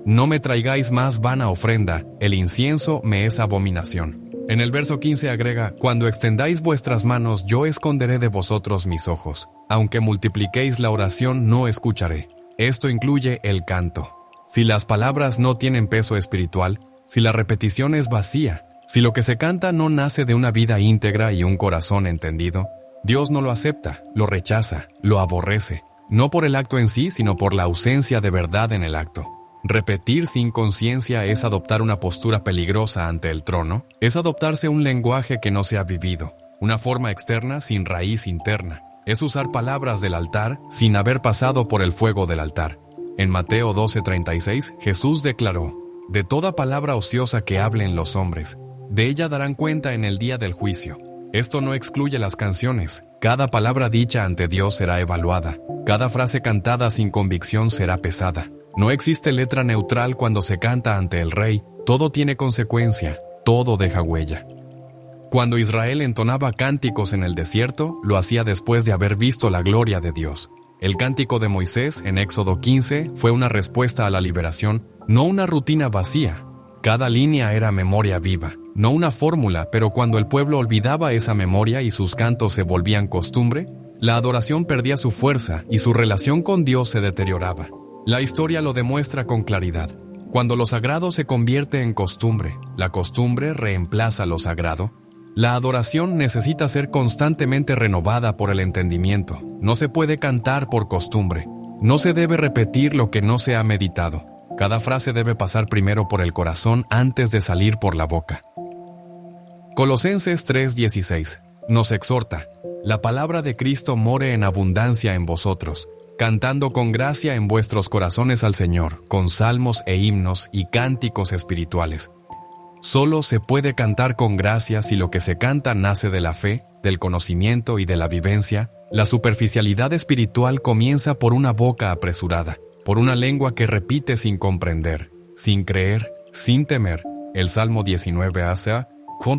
No me traigáis más vana ofrenda, el incienso me es abominación. En el verso 15 agrega: Cuando extendáis vuestras manos, yo esconderé de vosotros mis ojos. Aunque multipliquéis la oración, no escucharé. Esto incluye el canto. Si las palabras no tienen peso espiritual, si la repetición es vacía, si lo que se canta no nace de una vida íntegra y un corazón entendido, Dios no lo acepta, lo rechaza, lo aborrece, no por el acto en sí, sino por la ausencia de verdad en el acto. Repetir sin conciencia es adoptar una postura peligrosa ante el trono, es adoptarse un lenguaje que no se ha vivido, una forma externa sin raíz interna, es usar palabras del altar sin haber pasado por el fuego del altar. En Mateo 12:36, Jesús declaró: De toda palabra ociosa que hablen los hombres, de ella darán cuenta en el día del juicio. Esto no excluye las canciones. Cada palabra dicha ante Dios será evaluada. Cada frase cantada sin convicción será pesada. No existe letra neutral cuando se canta ante el Rey. Todo tiene consecuencia, todo deja huella. Cuando Israel entonaba cánticos en el desierto, lo hacía después de haber visto la gloria de Dios. El cántico de Moisés en Éxodo 15 fue una respuesta a la liberación, no una rutina vacía. Cada línea era memoria viva, no una fórmula, pero cuando el pueblo olvidaba esa memoria y sus cantos se volvían costumbre, la adoración perdía su fuerza y su relación con Dios se deterioraba. La historia lo demuestra con claridad. Cuando lo sagrado se convierte en costumbre, la costumbre reemplaza lo sagrado. La adoración necesita ser constantemente renovada por el entendimiento. No se puede cantar por costumbre. No se debe repetir lo que no se ha meditado. Cada frase debe pasar primero por el corazón antes de salir por la boca. Colosenses 3:16 nos exhorta: la palabra de Cristo more en abundancia en vosotros, cantando con gracia en vuestros corazones al Señor, con salmos e himnos y cánticos espirituales. Solo se puede cantar con gracia si lo que se canta nace de la fe, del conocimiento y de la vivencia. La superficialidad espiritual comienza por una boca apresurada, por una lengua que repite sin comprender, sin creer, sin temer. El Salmo 19 Asa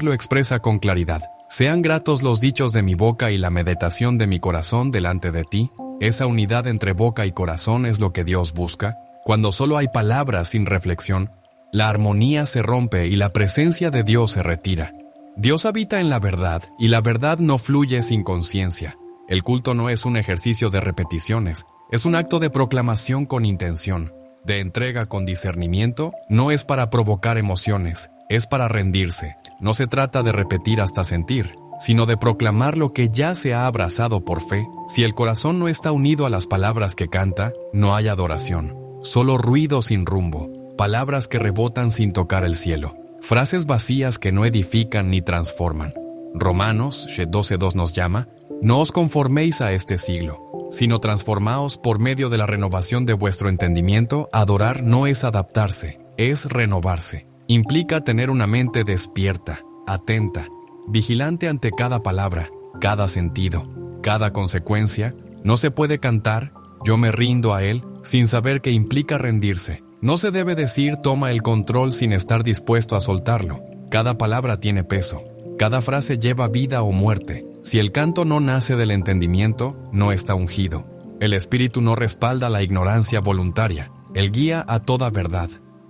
lo expresa con claridad: sean gratos los dichos de mi boca y la meditación de mi corazón delante de ti. Esa unidad entre boca y corazón es lo que Dios busca. Cuando solo hay palabras sin reflexión, la armonía se rompe y la presencia de Dios se retira. Dios habita en la verdad y la verdad no fluye sin conciencia. El culto no es un ejercicio de repeticiones, es un acto de proclamación con intención, de entrega con discernimiento. No es para provocar emociones, es para rendirse. No se trata de repetir hasta sentir, sino de proclamar lo que ya se ha abrazado por fe. Si el corazón no está unido a las palabras que canta, no hay adoración, solo ruido sin rumbo, palabras que rebotan sin tocar el cielo, frases vacías que no edifican ni transforman. Romanos 12:2 nos llama: no os conforméis a este siglo, sino transformaos por medio de la renovación de vuestro entendimiento. Adorar no es adaptarse, es renovarse. Implica tener una mente despierta, atenta, vigilante ante cada palabra, cada sentido, cada consecuencia. No se puede cantar "yo me rindo a él" sin saber que implica rendirse. No se debe decir "toma el control" sin estar dispuesto a soltarlo. Cada palabra tiene peso. Cada frase lleva vida o muerte. Si el canto no nace del entendimiento, no está ungido. El Espíritu no respalda la ignorancia voluntaria. Él guía a toda verdad,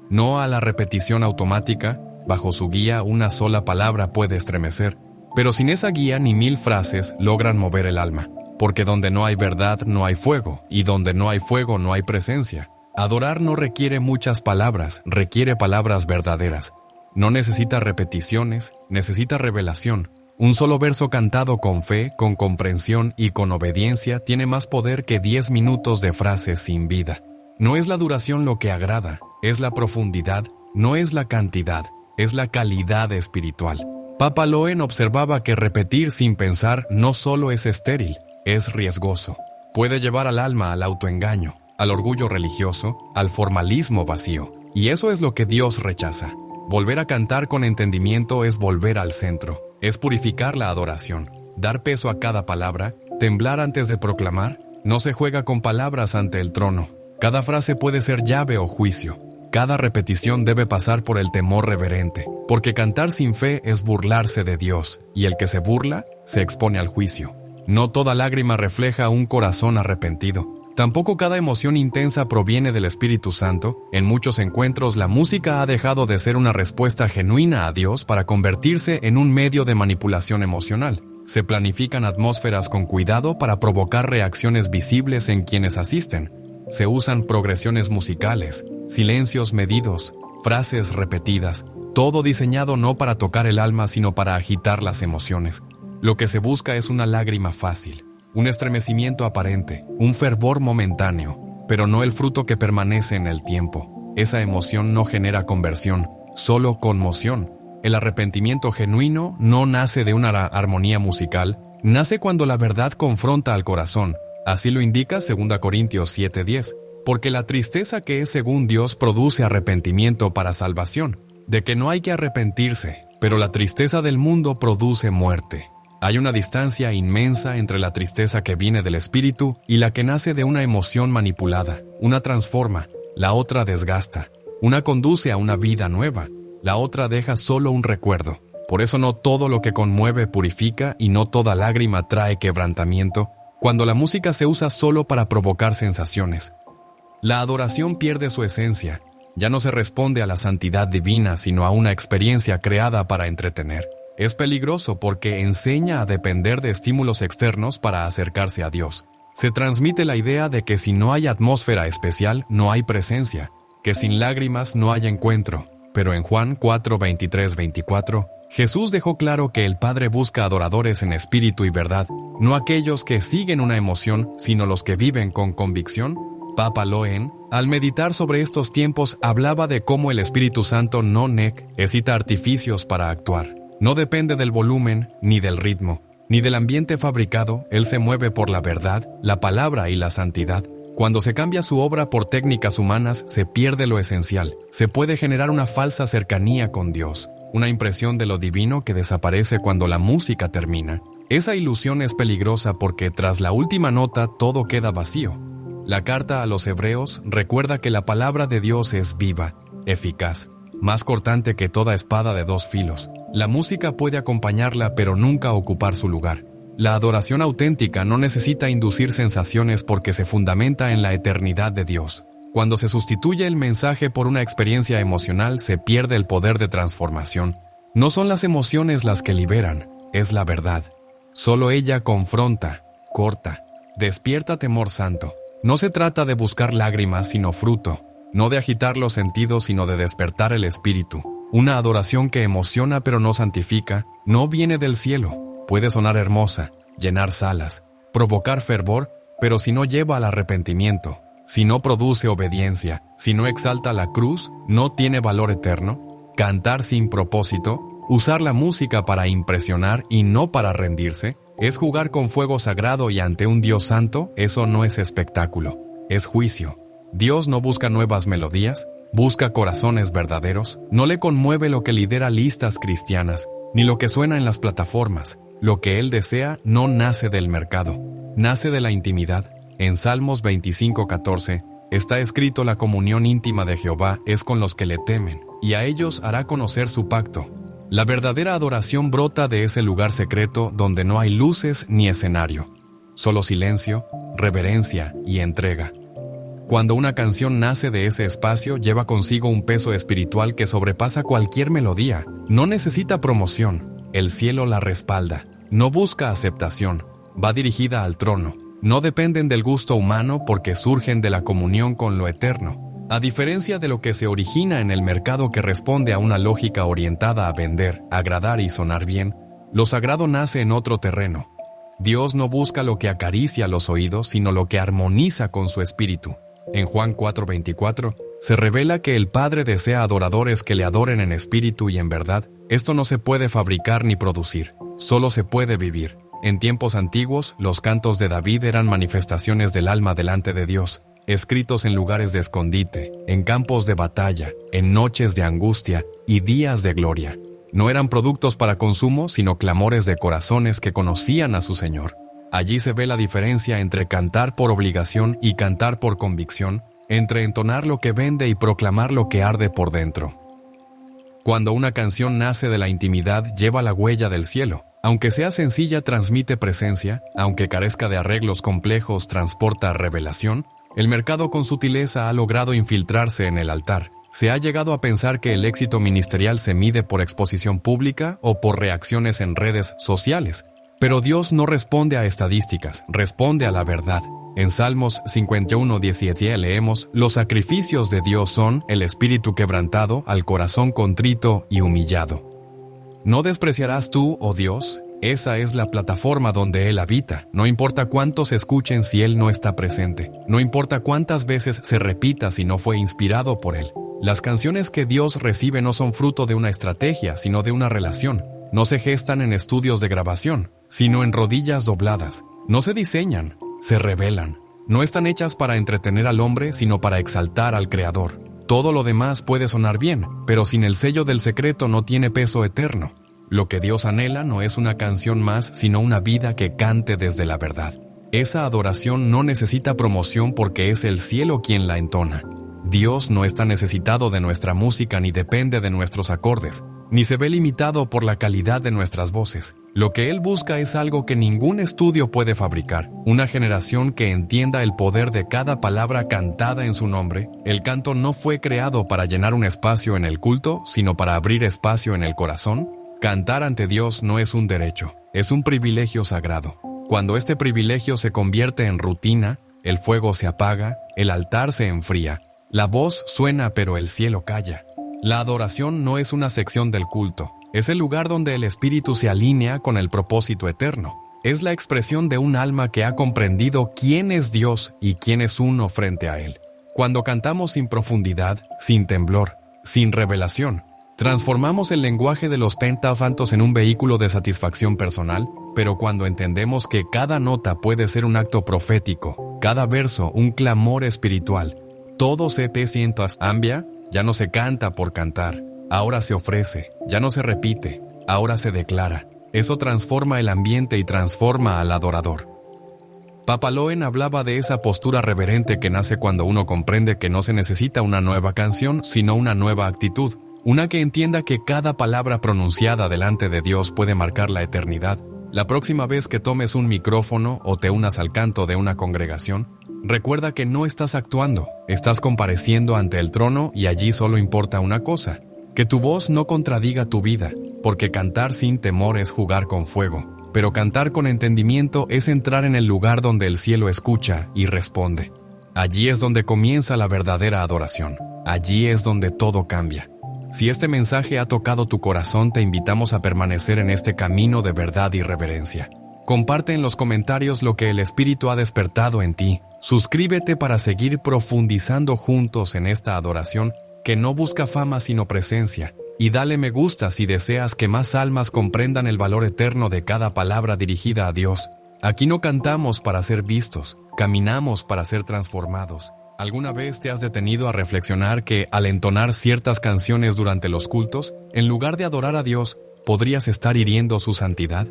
no a la repetición automática. Bajo su guía, una sola palabra puede estremecer. Pero sin esa guía, ni 1000 frases logran mover el alma. Porque donde no hay verdad, no hay fuego. Y donde no hay fuego, no hay presencia. Adorar no requiere muchas palabras, requiere palabras verdaderas. No necesita repeticiones, necesita revelación. Un solo verso cantado con fe, con comprensión y con obediencia tiene más poder que 10 minutos de frases sin vida. No es la duración lo que agrada, es la profundidad, no es la cantidad, es la calidad espiritual. Papa Loen observaba que repetir sin pensar no solo es estéril, es riesgoso. Puede llevar al alma al autoengaño, al orgullo religioso, al formalismo vacío. Y eso es lo que Dios rechaza. Volver a cantar con entendimiento es volver al centro, es purificar la adoración, dar peso a cada palabra, temblar antes de proclamar. No se juega con palabras ante el trono. Cada frase puede ser llave o juicio. Cada repetición debe pasar por el temor reverente, porque cantar sin fe es burlarse de Dios, y el que se burla se expone al juicio. No toda lágrima refleja un corazón arrepentido. Tampoco cada emoción intensa proviene del Espíritu Santo. En muchos encuentros, la música ha dejado de ser una respuesta genuina a Dios para convertirse en un medio de manipulación emocional. Se planifican atmósferas con cuidado para provocar reacciones visibles en quienes asisten. Se usan progresiones musicales, silencios medidos, frases repetidas, todo diseñado no para tocar el alma sino para agitar las emociones. Lo que se busca es una lágrima fácil, un estremecimiento aparente, un fervor momentáneo, pero no el fruto que permanece en el tiempo. Esa emoción no genera conversión, solo conmoción. El arrepentimiento genuino no nace de una armonía musical, nace cuando la verdad confronta al corazón. Así lo indica 2 Corintios 7:10, porque la tristeza que es según Dios produce arrepentimiento para salvación, de que no hay que arrepentirse, pero la tristeza del mundo produce muerte. Hay una distancia inmensa entre la tristeza que viene del espíritu y la que nace de una emoción manipulada. Una transforma, la otra desgasta. Una conduce a una vida nueva, la otra deja solo un recuerdo. Por eso no todo lo que conmueve purifica y no toda lágrima trae quebrantamiento, cuando la música se usa solo para provocar sensaciones. La adoración pierde su esencia. Ya no se responde a la santidad divina, sino a una experiencia creada para entretener. Es peligroso porque enseña a depender de estímulos externos para acercarse a Dios. Se transmite la idea de que si no hay atmósfera especial, no hay presencia, que sin lágrimas no hay encuentro. Pero en Juan 4:23-24, Jesús dejó claro que el Padre busca adoradores en espíritu y verdad, no aquellos que siguen una emoción, sino los que viven con convicción. Papa Loen, al meditar sobre estos tiempos, hablaba de cómo el Espíritu Santo no necesita artificios para actuar. No depende del volumen, ni del ritmo, ni del ambiente fabricado. Él se mueve por la verdad, la palabra y la santidad. Cuando se cambia su obra por técnicas humanas, se pierde lo esencial. Se puede generar una falsa cercanía con Dios, una impresión de lo divino que desaparece cuando la música termina. Esa ilusión es peligrosa porque tras la última nota todo queda vacío. La carta a los Hebreos recuerda que la palabra de Dios es viva, eficaz, más cortante que toda espada de 2 filos. La música puede acompañarla pero nunca ocupar su lugar. La adoración auténtica no necesita inducir sensaciones porque se fundamenta en la eternidad de Dios. Cuando se sustituye el mensaje por una experiencia emocional, se pierde el poder de transformación. No son las emociones las que liberan, es la verdad. Solo ella confronta, corta, despierta temor santo. No se trata de buscar lágrimas, sino fruto. No de agitar los sentidos, sino de despertar el espíritu. Una adoración que emociona pero no santifica, no viene del cielo. Puede sonar hermosa, llenar salas, provocar fervor, pero si no lleva al arrepentimiento, si no produce obediencia, si no exalta la cruz, no tiene valor eterno. Cantar sin propósito, usar la música para impresionar y no para rendirse, es jugar con fuego sagrado y ante un Dios santo. Eso no es espectáculo, es juicio. Dios no busca nuevas melodías, busca corazones verdaderos. No le conmueve lo que lidera listas cristianas, ni lo que suena en las plataformas. Lo que Él desea no nace del mercado, nace de la intimidad. En Salmos 25:14 está escrito: la comunión íntima de Jehová es con los que le temen, y a ellos hará conocer su pacto. La verdadera adoración brota de ese lugar secreto donde no hay luces ni escenario, solo silencio, reverencia y entrega. Cuando una canción nace de ese espacio, lleva consigo un peso espiritual que sobrepasa cualquier melodía. No necesita promoción, el cielo la respalda. No busca aceptación, va dirigida al trono. No dependen del gusto humano porque surgen de la comunión con lo eterno. A diferencia de lo que se origina en el mercado que responde a una lógica orientada a vender, agradar y sonar bien, lo sagrado nace en otro terreno. Dios no busca lo que acaricia los oídos, sino lo que armoniza con su espíritu. En Juan 4:24 se revela que el Padre desea adoradores que le adoren en espíritu y en verdad. Esto no se puede fabricar ni producir, solo se puede vivir. En tiempos antiguos, los cantos de David eran manifestaciones del alma delante de Dios, escritos en lugares de escondite, en campos de batalla, en noches de angustia y días de gloria. No eran productos para consumo, sino clamores de corazones que conocían a su Señor. Allí se ve la diferencia entre cantar por obligación y cantar por convicción, entre entonar lo que vende y proclamar lo que arde por dentro. Cuando una canción nace de la intimidad, lleva la huella del cielo. Aunque sea sencilla, transmite presencia, aunque carezca de arreglos complejos, transporta revelación. El mercado con sutileza ha logrado infiltrarse en el altar. Se ha llegado a pensar que el éxito ministerial se mide por exposición pública o por reacciones en redes sociales. Pero Dios no responde a estadísticas, responde a la verdad. En Salmos 51:17 leemos: los sacrificios de Dios son el espíritu quebrantado, al corazón contrito y humillado. ¿No despreciarás tú, oh Dios? Esa es la plataforma donde Él habita. No importa cuántos escuchen si Él no está presente. No importa cuántas veces se repita si no fue inspirado por Él. Las canciones que Dios recibe no son fruto de una estrategia, sino de una relación. No se gestan en estudios de grabación, sino en rodillas dobladas. No se diseñan, se revelan. No están hechas para entretener al hombre, sino para exaltar al Creador. Todo lo demás puede sonar bien, pero sin el sello del secreto no tiene peso eterno. Lo que Dios anhela no es una canción más, sino una vida que cante desde la verdad. Esa adoración no necesita promoción porque es el cielo quien la entona. Dios no está necesitado de nuestra música ni depende de nuestros acordes, ni se ve limitado por la calidad de nuestras voces. Lo que Él busca es algo que ningún estudio puede fabricar, una generación que entienda el poder de cada palabra cantada en su nombre. El canto no fue creado para llenar un espacio en el culto, sino para abrir espacio en el corazón. Cantar ante Dios no es un derecho, es un privilegio sagrado. Cuando este privilegio se convierte en rutina, el fuego se apaga, el altar se enfría, la voz suena pero el cielo calla. La adoración no es una sección del culto, es el lugar donde el espíritu se alinea con el propósito eterno. Es la expresión de un alma que ha comprendido quién es Dios y quién es uno frente a Él. Cuando cantamos sin profundidad, sin temblor, sin revelación, transformamos el lenguaje de los pentafantos en un vehículo de satisfacción personal, pero cuando entendemos que cada nota puede ser un acto profético, cada verso un clamor espiritual, todo se sientas ambia. Ya no se canta por cantar, ahora se ofrece, ya no se repite, ahora se declara. Eso transforma el ambiente y transforma al adorador. Papaloen hablaba de esa postura reverente que nace cuando uno comprende que no se necesita una nueva canción, sino una nueva actitud, una que entienda que cada palabra pronunciada delante de Dios puede marcar la eternidad. La próxima vez que tomes un micrófono o te unas al canto de una congregación, recuerda que no estás actuando, estás compareciendo ante el trono y allí solo importa una cosa: que tu voz no contradiga tu vida, porque cantar sin temor es jugar con fuego, pero cantar con entendimiento es entrar en el lugar donde el cielo escucha y responde. Allí es donde comienza la verdadera adoración, allí es donde todo cambia. Si este mensaje ha tocado tu corazón, te invitamos a permanecer en este camino de verdad y reverencia. Comparte en los comentarios lo que el Espíritu ha despertado en ti. Suscríbete para seguir profundizando juntos en esta adoración que no busca fama sino presencia. Y dale me gusta si deseas que más almas comprendan el valor eterno de cada palabra dirigida a Dios. Aquí no cantamos para ser vistos, caminamos para ser transformados. ¿Alguna vez te has detenido a reflexionar que al entonar ciertas canciones durante los cultos, en lugar de adorar a Dios, podrías estar hiriendo su santidad.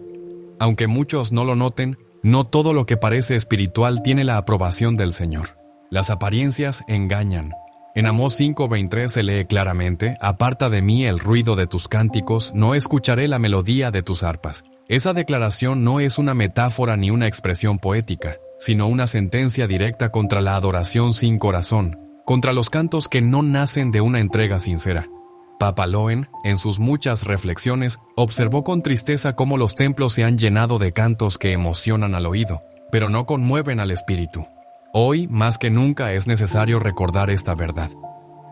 Aunque muchos no lo noten, no todo lo que parece espiritual tiene la aprobación del Señor. Las apariencias engañan. En Amós 5:23 se lee claramente: «Aparta de mí el ruido de tus cánticos, no escucharé la melodía de tus arpas». Esa declaración no es una metáfora ni una expresión poética, sino una sentencia directa contra la adoración sin corazón, contra los cantos que no nacen de una entrega sincera. Papa Loen, en sus muchas reflexiones, observó con tristeza cómo los templos se han llenado de cantos que emocionan al oído, pero no conmueven al espíritu. Hoy, más que nunca, es necesario recordar esta verdad.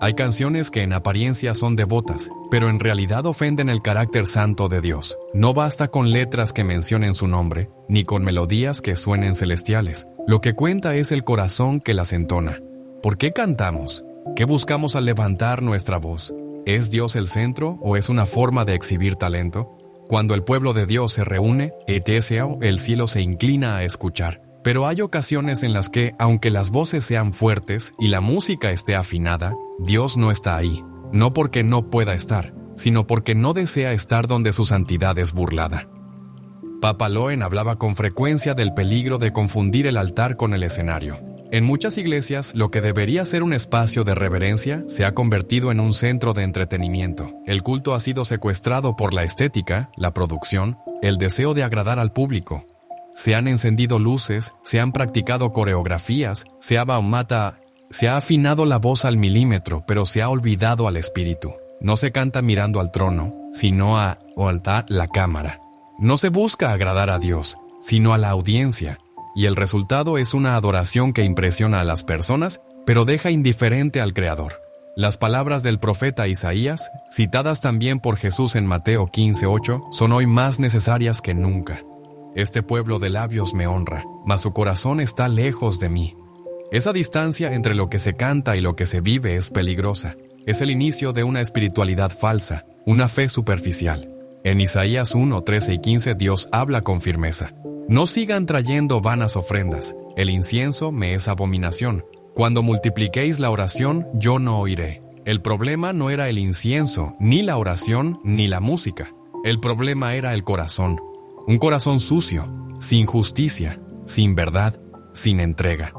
Hay canciones que en apariencia son devotas, pero en realidad ofenden el carácter santo de Dios. No basta con letras que mencionen su nombre, ni con melodías que suenen celestiales. Lo que cuenta es el corazón que las entona. ¿Por qué cantamos? ¿Qué buscamos al levantar nuestra voz? ¿Es Dios el centro o es una forma de exhibir talento? Cuando el pueblo de Dios se reúne, el cielo se inclina a escuchar. Pero hay ocasiones en las que, aunque las voces sean fuertes y la música esté afinada, Dios no está ahí. No porque no pueda estar, sino porque no desea estar donde su santidad es burlada. Papa Loen hablaba con frecuencia del peligro de confundir el altar con el escenario. En muchas iglesias, lo que debería ser un espacio de reverencia se ha convertido en un centro de entretenimiento. El culto ha sido secuestrado por la estética, la producción, el deseo de agradar al público. Se han encendido luces, se han practicado coreografías, se ha afinado la voz al milímetro, pero se ha olvidado al espíritu. No se canta mirando al trono, sino a la cámara. No se busca agradar a Dios, sino a la audiencia. Y el resultado es una adoración que impresiona a las personas, pero deja indiferente al Creador. Las palabras del profeta Isaías, citadas también por Jesús en Mateo 15:8, son hoy más necesarias que nunca. Este pueblo de labios me honra, mas su corazón está lejos de mí. Esa distancia entre lo que se canta y lo que se vive es peligrosa. Es el inicio de una espiritualidad falsa, una fe superficial. En Isaías 1:13 y 15 Dios habla con firmeza. No sigan trayendo vanas ofrendas, el incienso me es abominación. Cuando multipliquéis la oración, yo no oiré. El problema no era el incienso, ni la oración, ni la música. El problema era el corazón. Un corazón sucio, sin justicia, sin verdad, sin entrega.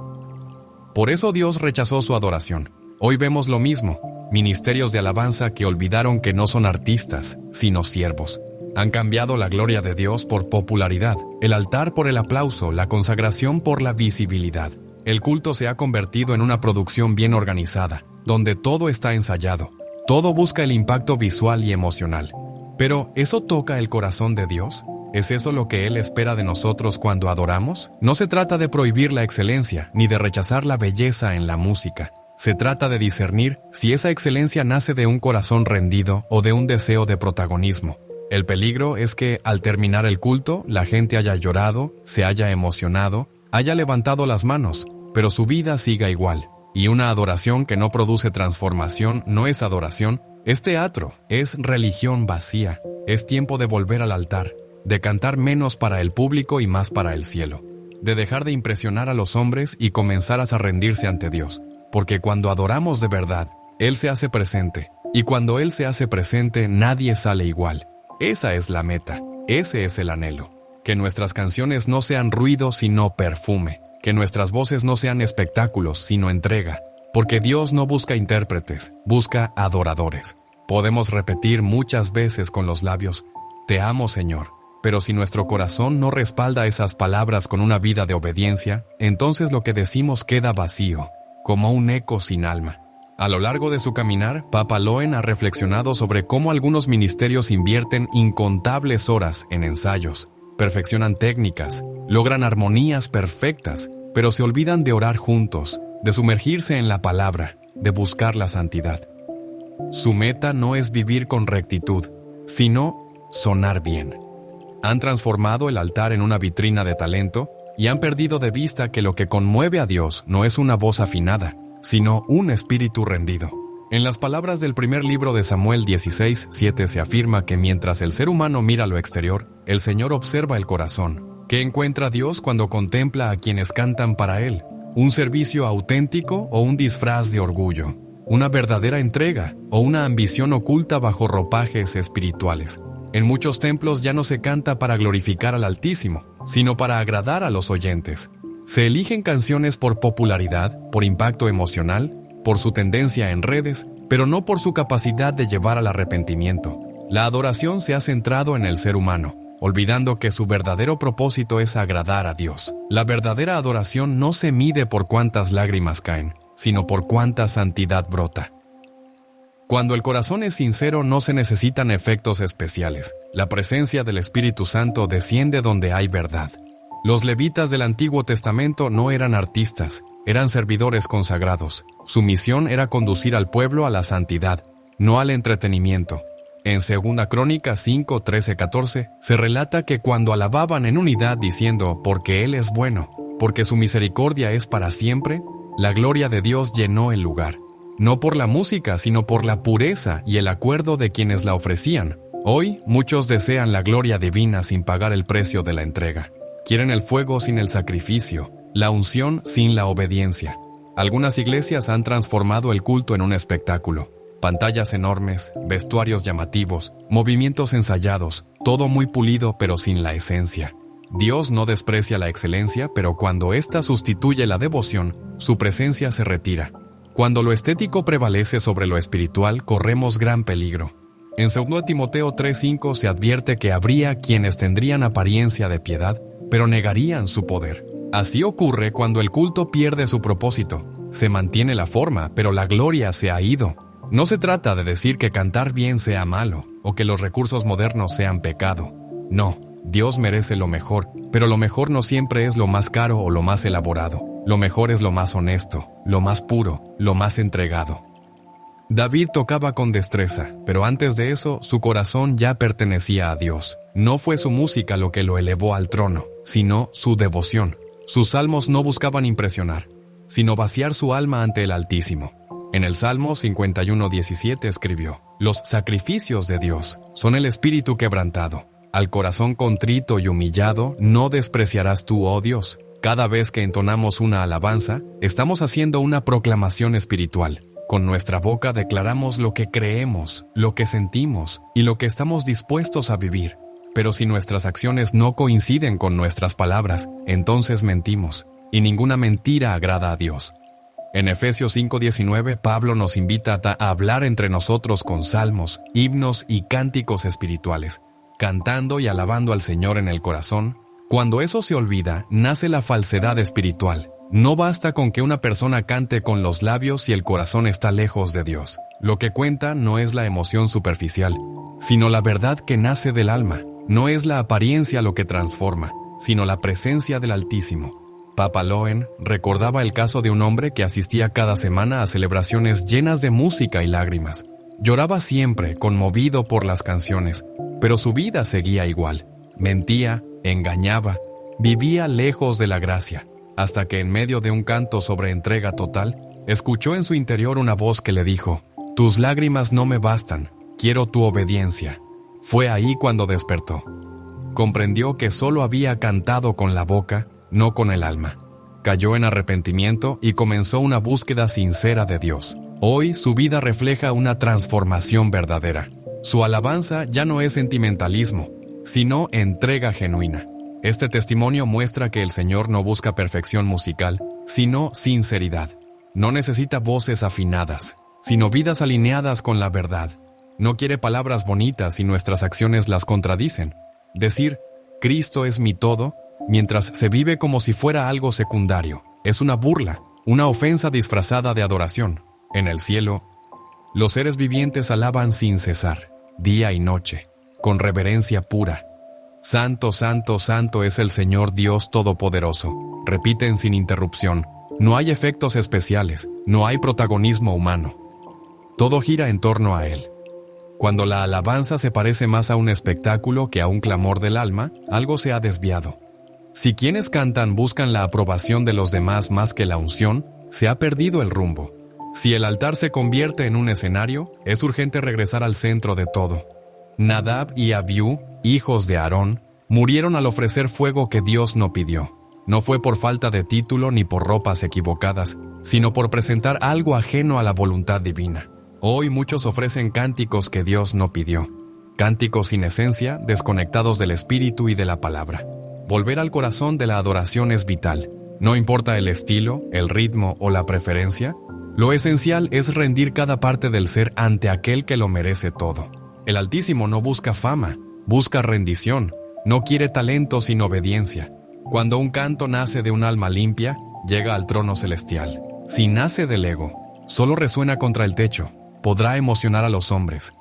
Por eso Dios rechazó su adoración. Hoy vemos lo mismo, ministerios de alabanza que olvidaron que no son artistas, sino siervos. Han cambiado la gloria de Dios por popularidad, el altar por el aplauso, la consagración por la visibilidad. El culto se ha convertido en una producción bien organizada, donde todo está ensayado. Todo busca el impacto visual y emocional. Pero, ¿eso toca el corazón de Dios? ¿Es eso lo que Él espera de nosotros cuando adoramos? No se trata de prohibir la excelencia, ni de rechazar la belleza en la música. Se trata de discernir si esa excelencia nace de un corazón rendido o de un deseo de protagonismo. El peligro es que, al terminar el culto, la gente haya llorado, se haya emocionado, haya levantado las manos, pero su vida siga igual. Y una adoración que no produce transformación no es adoración, es teatro, es religión vacía. Es tiempo de volver al altar, de cantar menos para el público y más para el cielo, de dejar de impresionar a los hombres y comenzar a rendirse ante Dios, porque cuando adoramos de verdad, Él se hace presente, y cuando Él se hace presente, nadie sale igual. Esa es la meta, ese es el anhelo, que nuestras canciones no sean ruido sino perfume, que nuestras voces no sean espectáculos sino entrega, porque Dios no busca intérpretes, busca adoradores. Podemos repetir muchas veces con los labios, «Te amo, Señor», pero si nuestro corazón no respalda esas palabras con una vida de obediencia, entonces lo que decimos queda vacío, como un eco sin alma. A lo largo de su caminar, Papa Loen ha reflexionado sobre cómo algunos ministerios invierten incontables horas en ensayos, perfeccionan técnicas, logran armonías perfectas, pero se olvidan de orar juntos, de sumergirse en la palabra, de buscar la santidad. Su meta no es vivir con rectitud, sino sonar bien. Han transformado el altar en una vitrina de talento y han perdido de vista que lo que conmueve a Dios no es una voz afinada, sino un espíritu rendido. En las palabras del primer libro de Samuel 16:7 se afirma que mientras el ser humano mira lo exterior, el Señor observa el corazón. ¿Qué encuentra Dios cuando contempla a quienes cantan para Él? ¿Un servicio auténtico o un disfraz de orgullo? ¿Una verdadera entrega o una ambición oculta bajo ropajes espirituales? En muchos templos ya no se canta para glorificar al Altísimo, sino para agradar a los oyentes. Se eligen canciones por popularidad, por impacto emocional, por su tendencia en redes, pero no por su capacidad de llevar al arrepentimiento. La adoración se ha centrado en el ser humano, olvidando que su verdadero propósito es agradar a Dios. La verdadera adoración no se mide por cuántas lágrimas caen, sino por cuánta santidad brota. Cuando el corazón es sincero, no se necesitan efectos especiales. La presencia del Espíritu Santo desciende donde hay verdad. Los levitas del Antiguo Testamento no eran artistas, eran servidores consagrados. Su misión era conducir al pueblo a la santidad, no al entretenimiento. En 2 Crónicas 5, 13, 14, se relata que cuando alababan en unidad diciendo, porque Él es bueno, porque su misericordia es para siempre, la gloria de Dios llenó el lugar. No por la música, sino por la pureza y el acuerdo de quienes la ofrecían. Hoy, muchos desean la gloria divina sin pagar el precio de la entrega. Quieren el fuego sin el sacrificio, la unción sin la obediencia. Algunas iglesias han transformado el culto en un espectáculo. Pantallas enormes, vestuarios llamativos, movimientos ensayados, todo muy pulido pero sin la esencia. Dios no desprecia la excelencia, pero cuando ésta sustituye la devoción, su presencia se retira. Cuando lo estético prevalece sobre lo espiritual, corremos gran peligro. En 2 Timoteo 3:5 se advierte que habría quienes tendrían apariencia de piedad, pero negarían su poder. Así ocurre cuando el culto pierde su propósito. Se mantiene la forma, pero la gloria se ha ido. No se trata de decir que cantar bien sea malo, o que los recursos modernos sean pecado. No, Dios merece lo mejor, pero lo mejor no siempre es lo más caro o lo más elaborado. Lo mejor es lo más honesto, lo más puro, lo más entregado. David tocaba con destreza, pero antes de eso, su corazón ya pertenecía a Dios. No fue su música lo que lo elevó al trono, sino su devoción. Sus salmos no buscaban impresionar, sino vaciar su alma ante el Altísimo. En el Salmo 51:17 escribió: «Los sacrificios de Dios son el espíritu quebrantado. Al corazón contrito y humillado no despreciarás tú, oh Dios». Cada vez que entonamos una alabanza, estamos haciendo una proclamación espiritual. Con nuestra boca declaramos lo que creemos, lo que sentimos y lo que estamos dispuestos a vivir. Pero si nuestras acciones no coinciden con nuestras palabras, entonces mentimos, y ninguna mentira agrada a Dios. En Efesios 5:19, Pablo nos invita a hablar entre nosotros con salmos, himnos y cánticos espirituales, cantando y alabando al Señor en el corazón. Cuando eso se olvida, nace la falsedad espiritual. No basta con que una persona cante con los labios si el corazón está lejos de Dios. Lo que cuenta no es la emoción superficial, sino la verdad que nace del alma. No es la apariencia lo que transforma, sino la presencia del Altísimo. Papa Loen recordaba el caso de un hombre que asistía cada semana a celebraciones llenas de música y lágrimas. Lloraba siempre, conmovido por las canciones, pero su vida seguía igual. Mentía, engañaba, vivía lejos de la gracia, hasta que en medio de un canto sobre entrega total, escuchó en su interior una voz que le dijo: «Tus lágrimas no me bastan, quiero tu obediencia». Fue ahí cuando despertó. Comprendió que solo había cantado con la boca, no con el alma. Cayó en arrepentimiento y comenzó una búsqueda sincera de Dios. Hoy su vida refleja una transformación verdadera. Su alabanza ya no es sentimentalismo, sino entrega genuina. Este testimonio muestra que el Señor no busca perfección musical, sino sinceridad. No necesita voces afinadas, sino vidas alineadas con la verdad. No quiere palabras bonitas si nuestras acciones las contradicen. Decir, Cristo es mi todo, mientras se vive como si fuera algo secundario, es una burla, una ofensa disfrazada de adoración. En el cielo, los seres vivientes alaban sin cesar, día y noche, con reverencia pura. Santo, santo, santo es el Señor Dios Todopoderoso. Repiten sin interrupción. No hay efectos especiales, no hay protagonismo humano. Todo gira en torno a Él. Cuando la alabanza se parece más a un espectáculo que a un clamor del alma, algo se ha desviado. Si quienes cantan buscan la aprobación de los demás más que la unción, se ha perdido el rumbo. Si el altar se convierte en un escenario, es urgente regresar al centro de todo. Nadab y Abiú, hijos de Aarón, murieron al ofrecer fuego que Dios no pidió. No fue por falta de título ni por ropas equivocadas, sino por presentar algo ajeno a la voluntad divina. Hoy muchos ofrecen cánticos que Dios no pidió. cánticos sin esencia, desconectados del espíritu y de la palabra. Volver al corazón de la adoración es vital. No importa el estilo, el ritmo o la preferencia, lo esencial es rendir cada parte del ser ante aquel que lo merece todo. El Altísimo no busca fama, busca rendición, no quiere talento sin obediencia. Cuando un canto nace de un alma limpia, llega al trono celestial. Si nace del ego, solo resuena contra el techo, podrá emocionar a los hombres,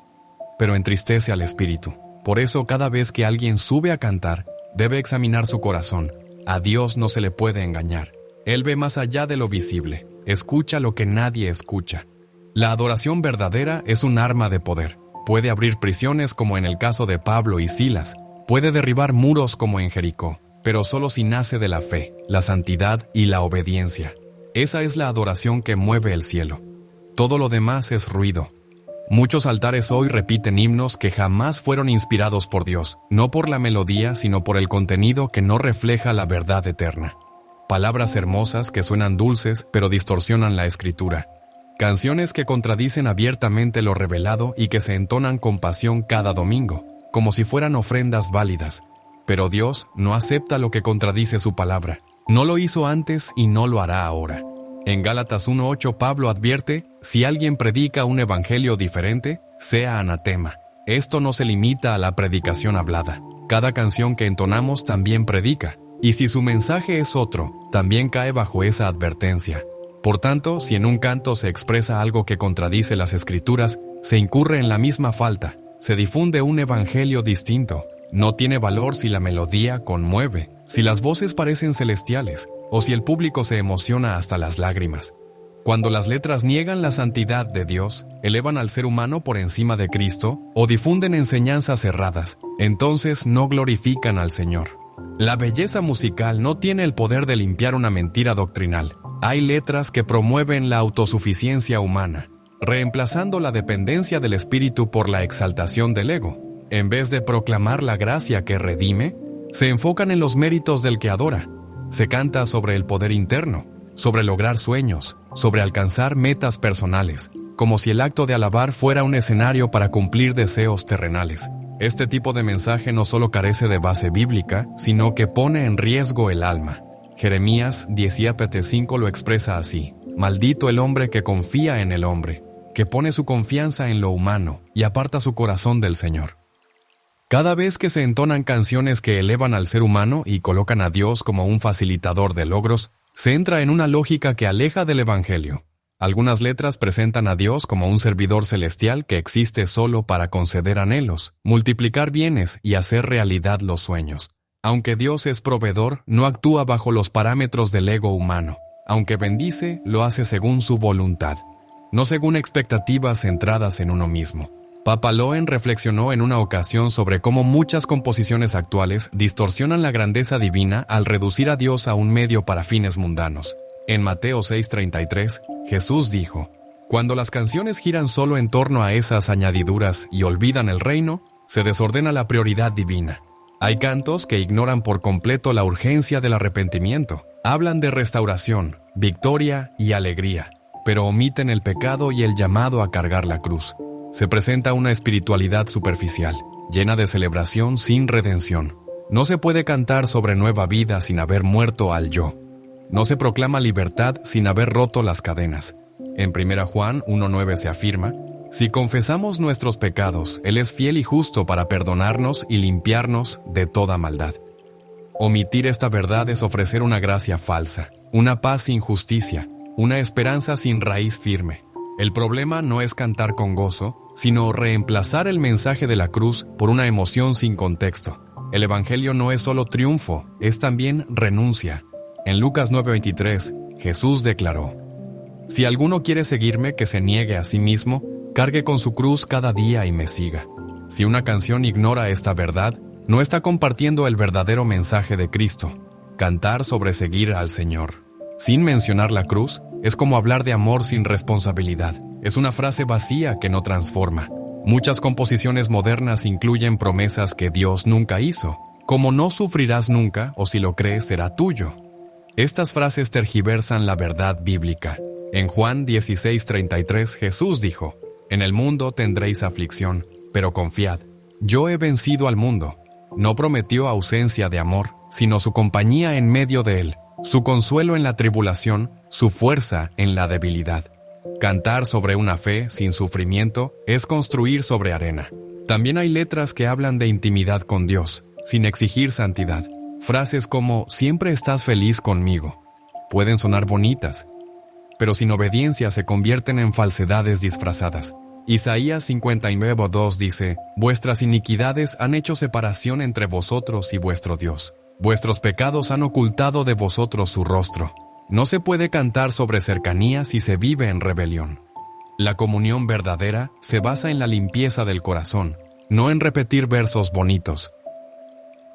pero entristece al espíritu. Por eso, cada vez que alguien sube a cantar, debe examinar su corazón. A Dios no se le puede engañar. Él ve más allá de lo visible, escucha lo que nadie escucha. La adoración verdadera es un arma de poder. Puede abrir prisiones como en el caso de Pablo y Silas, puede derribar muros como en Jericó, pero solo si nace de la fe, la santidad y la obediencia. Esa es la adoración que mueve el cielo. Todo lo demás es ruido. Muchos altares hoy repiten himnos que jamás fueron inspirados por Dios, no por la melodía, sino por el contenido que no refleja la verdad eterna. Palabras hermosas que suenan dulces, pero distorsionan la escritura. Canciones que contradicen abiertamente lo revelado y que se entonan con pasión cada domingo, como si fueran ofrendas válidas. Pero Dios no acepta lo que contradice su palabra. No lo hizo antes y no lo hará ahora. En Gálatas 1:8 Pablo advierte, si alguien predica un evangelio diferente, sea anatema. Esto no se limita a la predicación hablada. Cada canción que entonamos también predica, y si su mensaje es otro, también cae bajo esa advertencia. Por tanto, si en un canto se expresa algo que contradice las Escrituras, se incurre en la misma falta, se difunde un evangelio distinto. No tiene valor si la melodía conmueve, si las voces parecen celestiales, o si el público se emociona hasta las lágrimas. Cuando las letras niegan la santidad de Dios, elevan al ser humano por encima de Cristo, o difunden enseñanzas erradas, entonces no glorifican al Señor. La belleza musical no tiene el poder de limpiar una mentira doctrinal. Hay letras que promueven la autosuficiencia humana, reemplazando la dependencia del espíritu por la exaltación del ego. En vez de proclamar la gracia que redime, se enfocan en los méritos del que adora. Se canta sobre el poder interno, sobre lograr sueños, sobre alcanzar metas personales, como si el acto de alabar fuera un escenario para cumplir deseos terrenales. Este tipo de mensaje no solo carece de base bíblica, sino que pone en riesgo el alma. Jeremías 17:5 lo expresa así: maldito el hombre que confía en el hombre, que pone su confianza en lo humano y aparta su corazón del Señor. Cada vez que se entonan canciones que elevan al ser humano y colocan a Dios como un facilitador de logros, se entra en una lógica que aleja del Evangelio. Algunas letras presentan a Dios como un servidor celestial que existe solo para conceder anhelos, multiplicar bienes y hacer realidad los sueños. Aunque Dios es proveedor, no actúa bajo los parámetros del ego humano. Aunque bendice, lo hace según su voluntad, no según expectativas centradas en uno mismo. Papa Loen reflexionó en una ocasión sobre cómo muchas composiciones actuales distorsionan la grandeza divina al reducir a Dios a un medio para fines mundanos. En Mateo 6:33, Jesús dijo: cuando las canciones giran solo en torno a esas añadiduras y olvidan el reino, se desordena la prioridad divina. Hay cantos que ignoran por completo la urgencia del arrepentimiento. Hablan de restauración, victoria y alegría, pero omiten el pecado y el llamado a cargar la cruz. Se presenta una espiritualidad superficial, llena de celebración sin redención. No se puede cantar sobre nueva vida sin haber muerto al yo. No se proclama libertad sin haber roto las cadenas. En 1 Juan 1:9 se afirma: si confesamos nuestros pecados, Él es fiel y justo para perdonarnos y limpiarnos de toda maldad. Omitir esta verdad es ofrecer una gracia falsa, una paz sin justicia, una esperanza sin raíz firme. El problema no es cantar con gozo, sino reemplazar el mensaje de la cruz por una emoción sin contexto. El Evangelio no es solo triunfo, es también renuncia. En Lucas 9:23, Jesús declaró: si alguno quiere seguirme, que se niegue a sí mismo, cargue con su cruz cada día y me siga. Si una canción ignora esta verdad, no está compartiendo el verdadero mensaje de Cristo. Cantar sobre seguir al Señor, sin mencionar la cruz, es como hablar de amor sin responsabilidad. Es una frase vacía que no transforma. Muchas composiciones modernas incluyen promesas que Dios nunca hizo, como no sufrirás nunca o si lo crees será tuyo. Estas frases tergiversan la verdad bíblica. En Juan 16:33 Jesús dijo: en el mundo tendréis aflicción, pero confiad, yo he vencido al mundo. No prometió ausencia de amor, sino su compañía en medio de él, su consuelo en la tribulación, su fuerza en la debilidad. Cantar sobre una fe sin sufrimiento es construir sobre arena. También hay letras que hablan de intimidad con Dios, sin exigir santidad. Frases como «siempre estás feliz conmigo» pueden sonar bonitas, pero sin obediencia se convierten en falsedades disfrazadas. Isaías 59:2 dice: «Vuestras iniquidades han hecho separación entre vosotros y vuestro Dios. Vuestros pecados han ocultado de vosotros su rostro». No se puede cantar sobre cercanía si se vive en rebelión. La comunión verdadera se basa en la limpieza del corazón, no en repetir versos bonitos.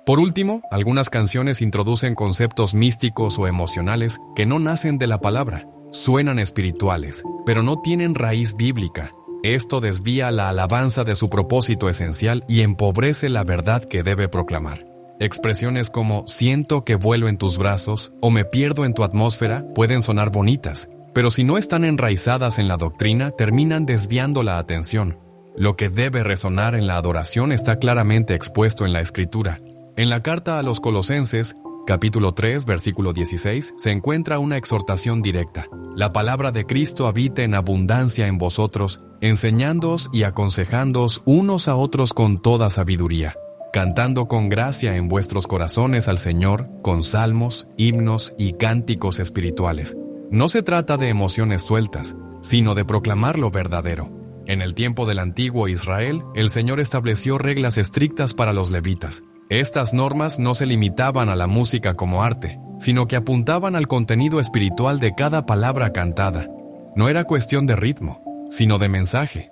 Por último, algunas canciones introducen conceptos místicos o emocionales que no nacen de la palabra. Suenan espirituales, pero no tienen raíz bíblica. Esto desvía la alabanza de su propósito esencial y empobrece la verdad que debe proclamar. Expresiones como «siento que vuelo en tus brazos» o «me pierdo en tu atmósfera» pueden sonar bonitas, pero si no están enraizadas en la doctrina, terminan desviando la atención. Lo que debe resonar en la adoración está claramente expuesto en la Escritura. En la carta a los Colosenses, capítulo 3, versículo 16, se encuentra una exhortación directa. «La palabra de Cristo habite en abundancia en vosotros, enseñándoos y aconsejándoos unos a otros con toda sabiduría, cantando con gracia en vuestros corazones al Señor, con salmos, himnos y cánticos espirituales». No se trata de emociones sueltas, sino de proclamar lo verdadero. En el tiempo del antiguo Israel, el Señor estableció reglas estrictas para los levitas. Estas normas no se limitaban a la música como arte, sino que apuntaban al contenido espiritual de cada palabra cantada. No era cuestión de ritmo, sino de mensaje.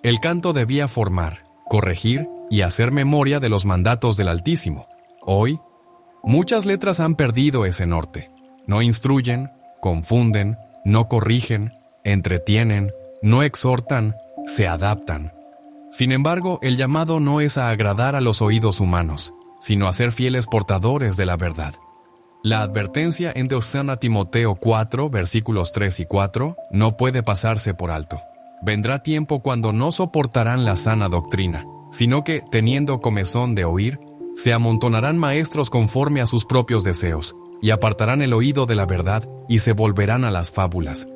El canto debía formar, corregir y hacer memoria de los mandatos del Altísimo. Hoy, muchas letras han perdido ese norte. No instruyen, confunden, no corrigen, entretienen, no exhortan, se adaptan. Sin embargo, el llamado no es a agradar a los oídos humanos, sino a ser fieles portadores de la verdad. La advertencia en 2 Timoteo 4, versículos 3 y 4, no puede pasarse por alto. Vendrá tiempo cuando no soportarán la sana doctrina, sino que, teniendo comezón de oír, se amontonarán maestros conforme a sus propios deseos, y apartarán el oído de la verdad y se volverán a las fábulas.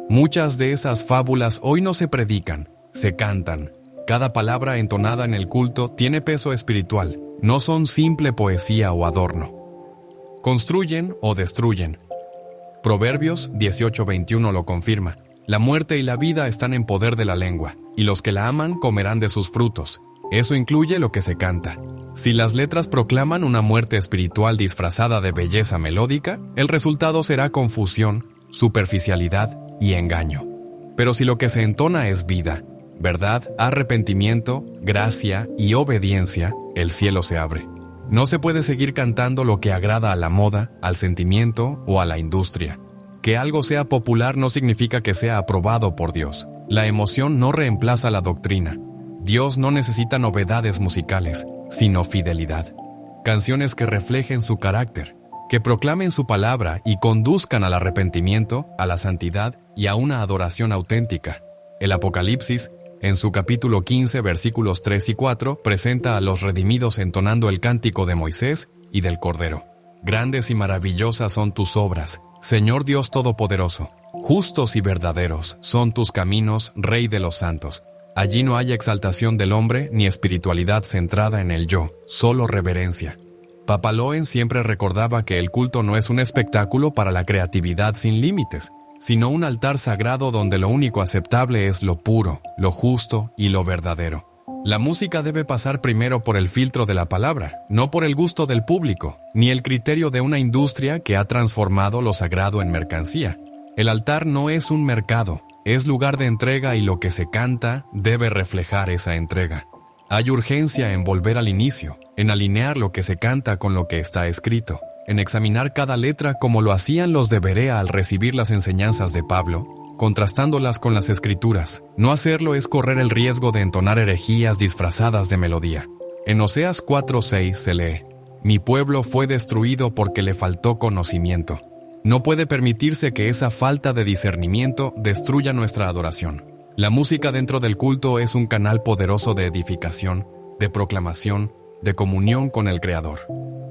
Muchas de esas fábulas hoy no se predican, se cantan. Cada palabra entonada en el culto tiene peso espiritual, no son simple poesía o adorno. Construyen o destruyen. Proverbios 18:21 lo confirma. La muerte y la vida están en poder de la lengua, y los que la aman comerán de sus frutos. Eso incluye lo que se canta. Si las letras proclaman una muerte espiritual disfrazada de belleza melódica, el resultado será confusión, superficialidad y engaño. Pero si lo que se entona es vida, verdad, arrepentimiento, gracia y obediencia, el cielo se abre. No se puede seguir cantando lo que agrada a la moda, al sentimiento o a la industria. Que algo sea popular no significa que sea aprobado por Dios. La emoción no reemplaza la doctrina. Dios no necesita novedades musicales, sino fidelidad. Canciones que reflejen su carácter, que proclamen su palabra y conduzcan al arrepentimiento, a la santidad y a una adoración auténtica. El Apocalipsis, en su capítulo 15, versículos 3 y 4, presenta a los redimidos entonando el cántico de Moisés y del Cordero. Grandes y maravillosas son tus obras, Señor Dios Todopoderoso. Justos y verdaderos son tus caminos, Rey de los santos. Allí no hay exaltación del hombre ni espiritualidad centrada en el yo, solo reverencia. Papaloen siempre recordaba que el culto no es un espectáculo para la creatividad sin límites, sino un altar sagrado donde lo único aceptable es lo puro, lo justo y lo verdadero. La música debe pasar primero por el filtro de la palabra, no por el gusto del público, ni el criterio de una industria que ha transformado lo sagrado en mercancía. El altar no es un mercado, es lugar de entrega y lo que se canta debe reflejar esa entrega. Hay urgencia en volver al inicio, en alinear lo que se canta con lo que está escrito, en examinar cada letra como lo hacían los de Berea al recibir las enseñanzas de Pablo, contrastándolas con las Escrituras. No hacerlo es correr el riesgo de entonar herejías disfrazadas de melodía. En Oseas 4:6 se lee: «Mi pueblo fue destruido porque le faltó conocimiento». No puede permitirse que esa falta de discernimiento destruya nuestra adoración. La música dentro del culto es un canal poderoso de edificación, de proclamación, de comunión con el Creador.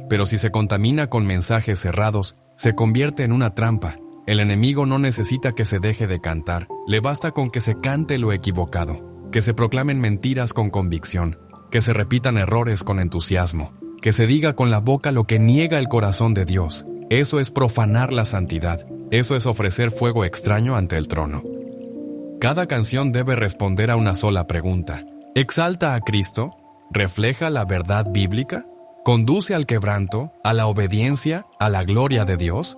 Pero si se contamina con mensajes cerrados, se convierte en una trampa. El enemigo no necesita que se deje de cantar, le basta con que se cante lo equivocado, que se proclamen mentiras con convicción, que se repitan errores con entusiasmo, que se diga con la boca lo que niega el corazón de Dios. Eso es profanar la santidad, eso es ofrecer fuego extraño ante el trono. Cada canción debe responder a una sola pregunta. ¿Exalta a Cristo? ¿Refleja la verdad bíblica? ¿Conduce al quebranto, a la obediencia, a la gloria de Dios?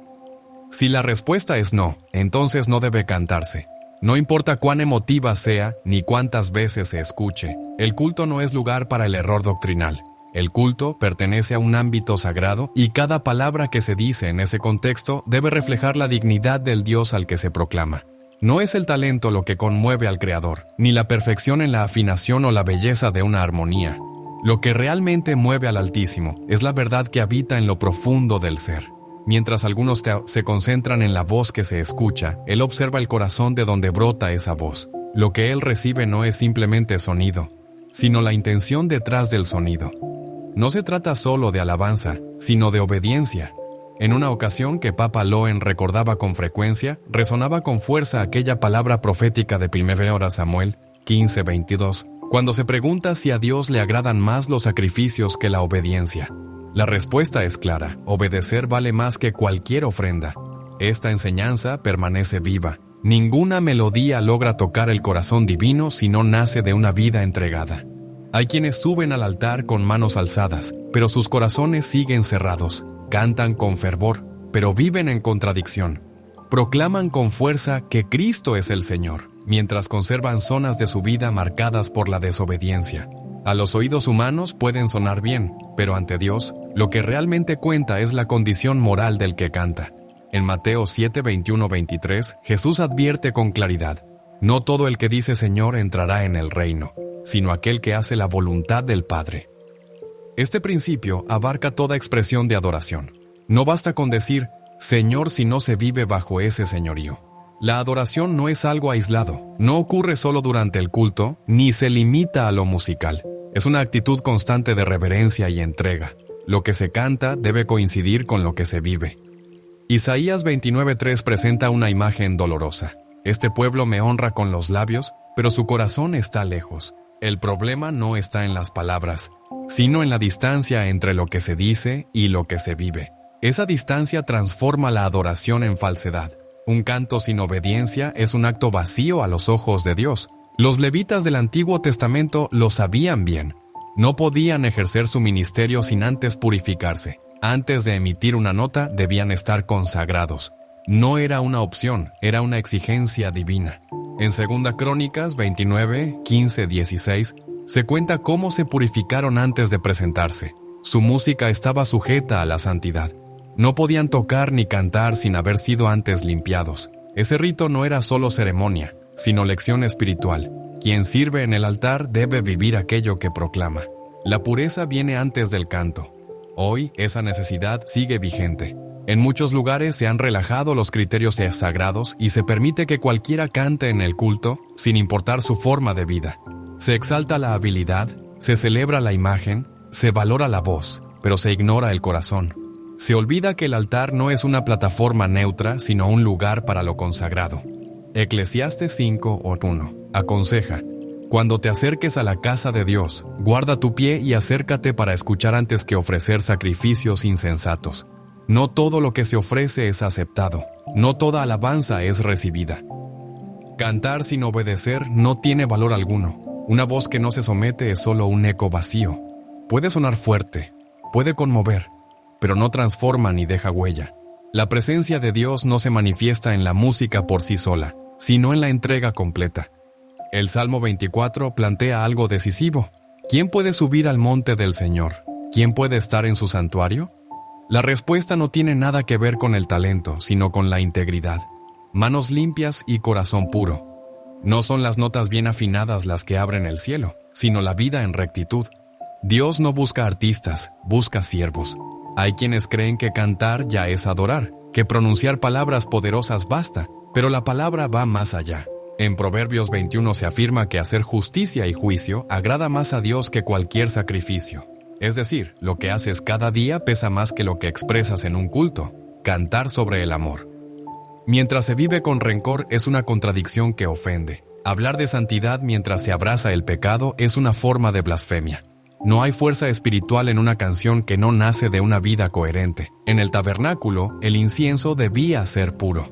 Si la respuesta es no, entonces no debe cantarse. No importa cuán emotiva sea, ni cuántas veces se escuche, el culto no es lugar para el error doctrinal. El culto pertenece a un ámbito sagrado y cada palabra que se dice en ese contexto debe reflejar la dignidad del Dios al que se proclama. No es el talento lo que conmueve al Creador, ni la perfección en la afinación o la belleza de una armonía. Lo que realmente mueve al Altísimo es la verdad que habita en lo profundo del ser. Mientras algunos se concentran en la voz que se escucha, Él observa el corazón de donde brota esa voz. Lo que Él recibe no es simplemente sonido, sino la intención detrás del sonido. No se trata solo de alabanza, sino de obediencia. En una ocasión que Papa Loen recordaba con frecuencia, resonaba con fuerza aquella palabra profética de 1 Samuel 15:22, cuando se pregunta si a Dios le agradan más los sacrificios que la obediencia. La respuesta es clara: obedecer vale más que cualquier ofrenda. Esta enseñanza permanece viva. Ninguna melodía logra tocar el corazón divino si no nace de una vida entregada. Hay quienes suben al altar con manos alzadas, pero sus corazones siguen cerrados. Cantan con fervor, pero viven en contradicción. Proclaman con fuerza que Cristo es el Señor, mientras conservan zonas de su vida marcadas por la desobediencia. A los oídos humanos pueden sonar bien, pero ante Dios, lo que realmente cuenta es la condición moral del que canta. En Mateo 7:21-23, Jesús advierte con claridad: no todo el que dice Señor entrará en el reino, sino aquel que hace la voluntad del Padre. Este principio abarca toda expresión de adoración. No basta con decir Señor si no se vive bajo ese señorío. La adoración no es algo aislado, no ocurre solo durante el culto, ni se limita a lo musical. Es una actitud constante de reverencia y entrega. Lo que se canta debe coincidir con lo que se vive. Isaías 29:3 presenta una imagen dolorosa. Este pueblo me honra con los labios, pero su corazón está lejos. El problema no está en las palabras, sino en la distancia entre lo que se dice y lo que se vive. Esa distancia transforma la adoración en falsedad. Un canto sin obediencia es un acto vacío a los ojos de Dios. Los levitas del Antiguo Testamento lo sabían bien. No podían ejercer su ministerio sin antes purificarse. Antes de emitir una nota debían estar consagrados. No era una opción, era una exigencia divina. En 2 Crónicas 29, 15, 16, se cuenta cómo se purificaron antes de presentarse. Su música estaba sujeta a la santidad. No podían tocar ni cantar sin haber sido antes limpiados. Ese rito no era solo ceremonia, sino lección espiritual. Quien sirve en el altar debe vivir aquello que proclama. La pureza viene antes del canto. Hoy esa necesidad sigue vigente. En muchos lugares se han relajado los criterios sagrados y se permite que cualquiera cante en el culto, sin importar su forma de vida. Se exalta la habilidad, se celebra la imagen, se valora la voz, pero se ignora el corazón. Se olvida que el altar no es una plataforma neutra, sino un lugar para lo consagrado. Eclesiastes 5:1 aconseja: cuando te acerques a la casa de Dios, guarda tu pie y acércate para escuchar antes que ofrecer sacrificios insensatos. No todo lo que se ofrece es aceptado, no toda alabanza es recibida. Cantar sin obedecer no tiene valor alguno. Una voz que no se somete es solo un eco vacío. Puede sonar fuerte, puede conmover, pero no transforma ni deja huella. La presencia de Dios no se manifiesta en la música por sí sola, sino en la entrega completa. El Salmo 24 plantea algo decisivo. ¿Quién puede subir al monte del Señor? ¿Quién puede estar en su santuario? La respuesta no tiene nada que ver con el talento, sino con la integridad. Manos limpias y corazón puro. No son las notas bien afinadas las que abren el cielo, sino la vida en rectitud. Dios no busca artistas, busca siervos. Hay quienes creen que cantar ya es adorar, que pronunciar palabras poderosas basta, pero la palabra va más allá. En Proverbios 21 se afirma que hacer justicia y juicio agrada más a Dios que cualquier sacrificio. Es decir, lo que haces cada día pesa más que lo que expresas en un culto. Cantar sobre el amor. Mientras se vive con rencor es una contradicción que ofende. Hablar de santidad mientras se abraza el pecado es una forma de blasfemia. No hay fuerza espiritual en una canción que no nace de una vida coherente. En el tabernáculo, el incienso debía ser puro.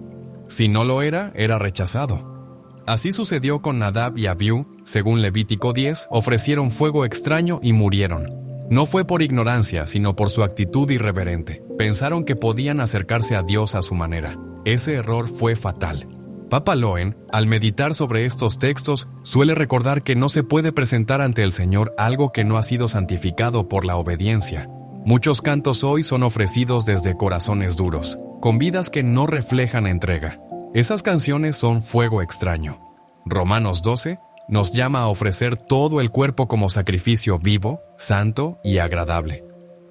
Si no lo era, era rechazado. Así sucedió con Nadab y Abiú. Según Levítico 10, ofrecieron fuego extraño y murieron. No fue por ignorancia, sino por su actitud irreverente. Pensaron que podían acercarse a Dios a su manera. Ese error fue fatal. Papa Loen, al meditar sobre estos textos, suele recordar que no se puede presentar ante el Señor algo que no ha sido santificado por la obediencia. Muchos cantos hoy son ofrecidos desde corazones duros, con vidas que no reflejan entrega. Esas canciones son fuego extraño. Romanos 12 nos llama a ofrecer todo el cuerpo como sacrificio vivo, santo y agradable.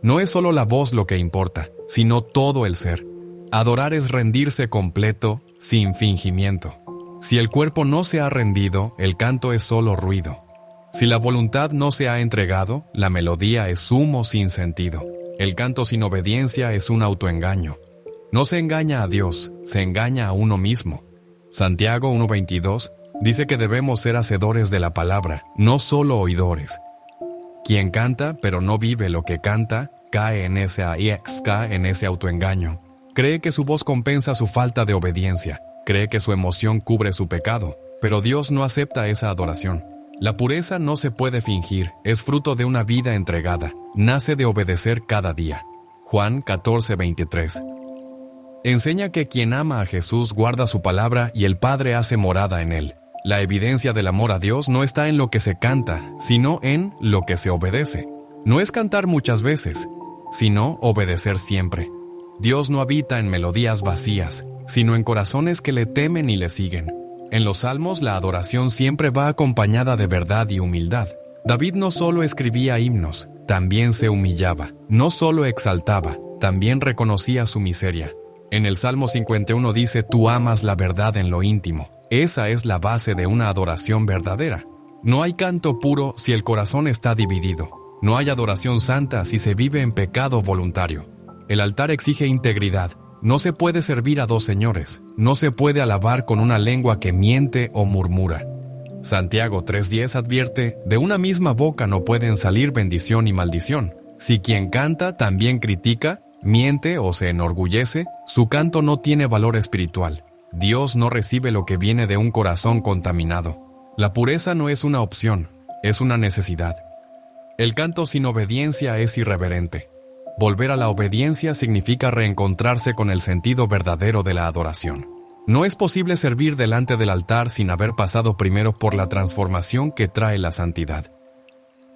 No es solo la voz lo que importa, sino todo el ser. Adorar es rendirse completo, sin fingimiento. Si el cuerpo no se ha rendido, el canto es solo ruido. Si la voluntad no se ha entregado, la melodía es humo sin sentido. El canto sin obediencia es un autoengaño. No se engaña a Dios, se engaña a uno mismo. Santiago 1:22 dice que debemos ser hacedores de la palabra, no solo oidores. Quien canta, pero no vive lo que canta, cae en ese autoengaño. Cree que su voz compensa su falta de obediencia, cree que su emoción cubre su pecado, pero Dios no acepta esa adoración. La pureza no se puede fingir, es fruto de una vida entregada, nace de obedecer cada día. Juan 14:23. Enseña que quien ama a Jesús guarda su palabra y el Padre hace morada en él. La evidencia del amor a Dios no está en lo que se canta, sino en lo que se obedece. No es cantar muchas veces, sino obedecer siempre. Dios no habita en melodías vacías, sino en corazones que le temen y le siguen. En los salmos la adoración siempre va acompañada de verdad y humildad. David no solo escribía himnos, también se humillaba. No solo exaltaba, también reconocía su miseria. En el Salmo 51 dice: «Tú amas la verdad en lo íntimo». Esa es la base de una adoración verdadera. No hay canto puro si el corazón está dividido. No hay adoración santa si se vive en pecado voluntario. El altar exige integridad. No se puede servir a dos señores. No se puede alabar con una lengua que miente o murmura. Santiago 3:10 advierte: «De una misma boca no pueden salir bendición y maldición». Si quien canta también critica, miente o se enorgullece, su canto no tiene valor espiritual. Dios no recibe lo que viene de un corazón contaminado. La pureza no es una opción, es una necesidad. El canto sin obediencia es irreverente. Volver a la obediencia significa reencontrarse con el sentido verdadero de la adoración. No es posible servir delante del altar sin haber pasado primero por la transformación que trae la santidad.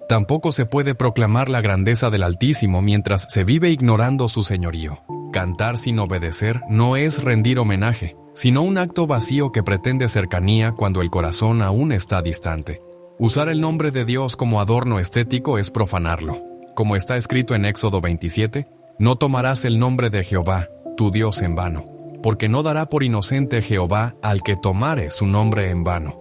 Tampoco se puede proclamar la grandeza del Altísimo mientras se vive ignorando su señorío. Cantar sin obedecer no es rendir homenaje, sino un acto vacío que pretende cercanía cuando el corazón aún está distante. Usar el nombre de Dios como adorno estético es profanarlo. Como está escrito en Éxodo 27, «No tomarás el nombre de Jehová, tu Dios, en vano, porque no dará por inocente Jehová al que tomare su nombre en vano».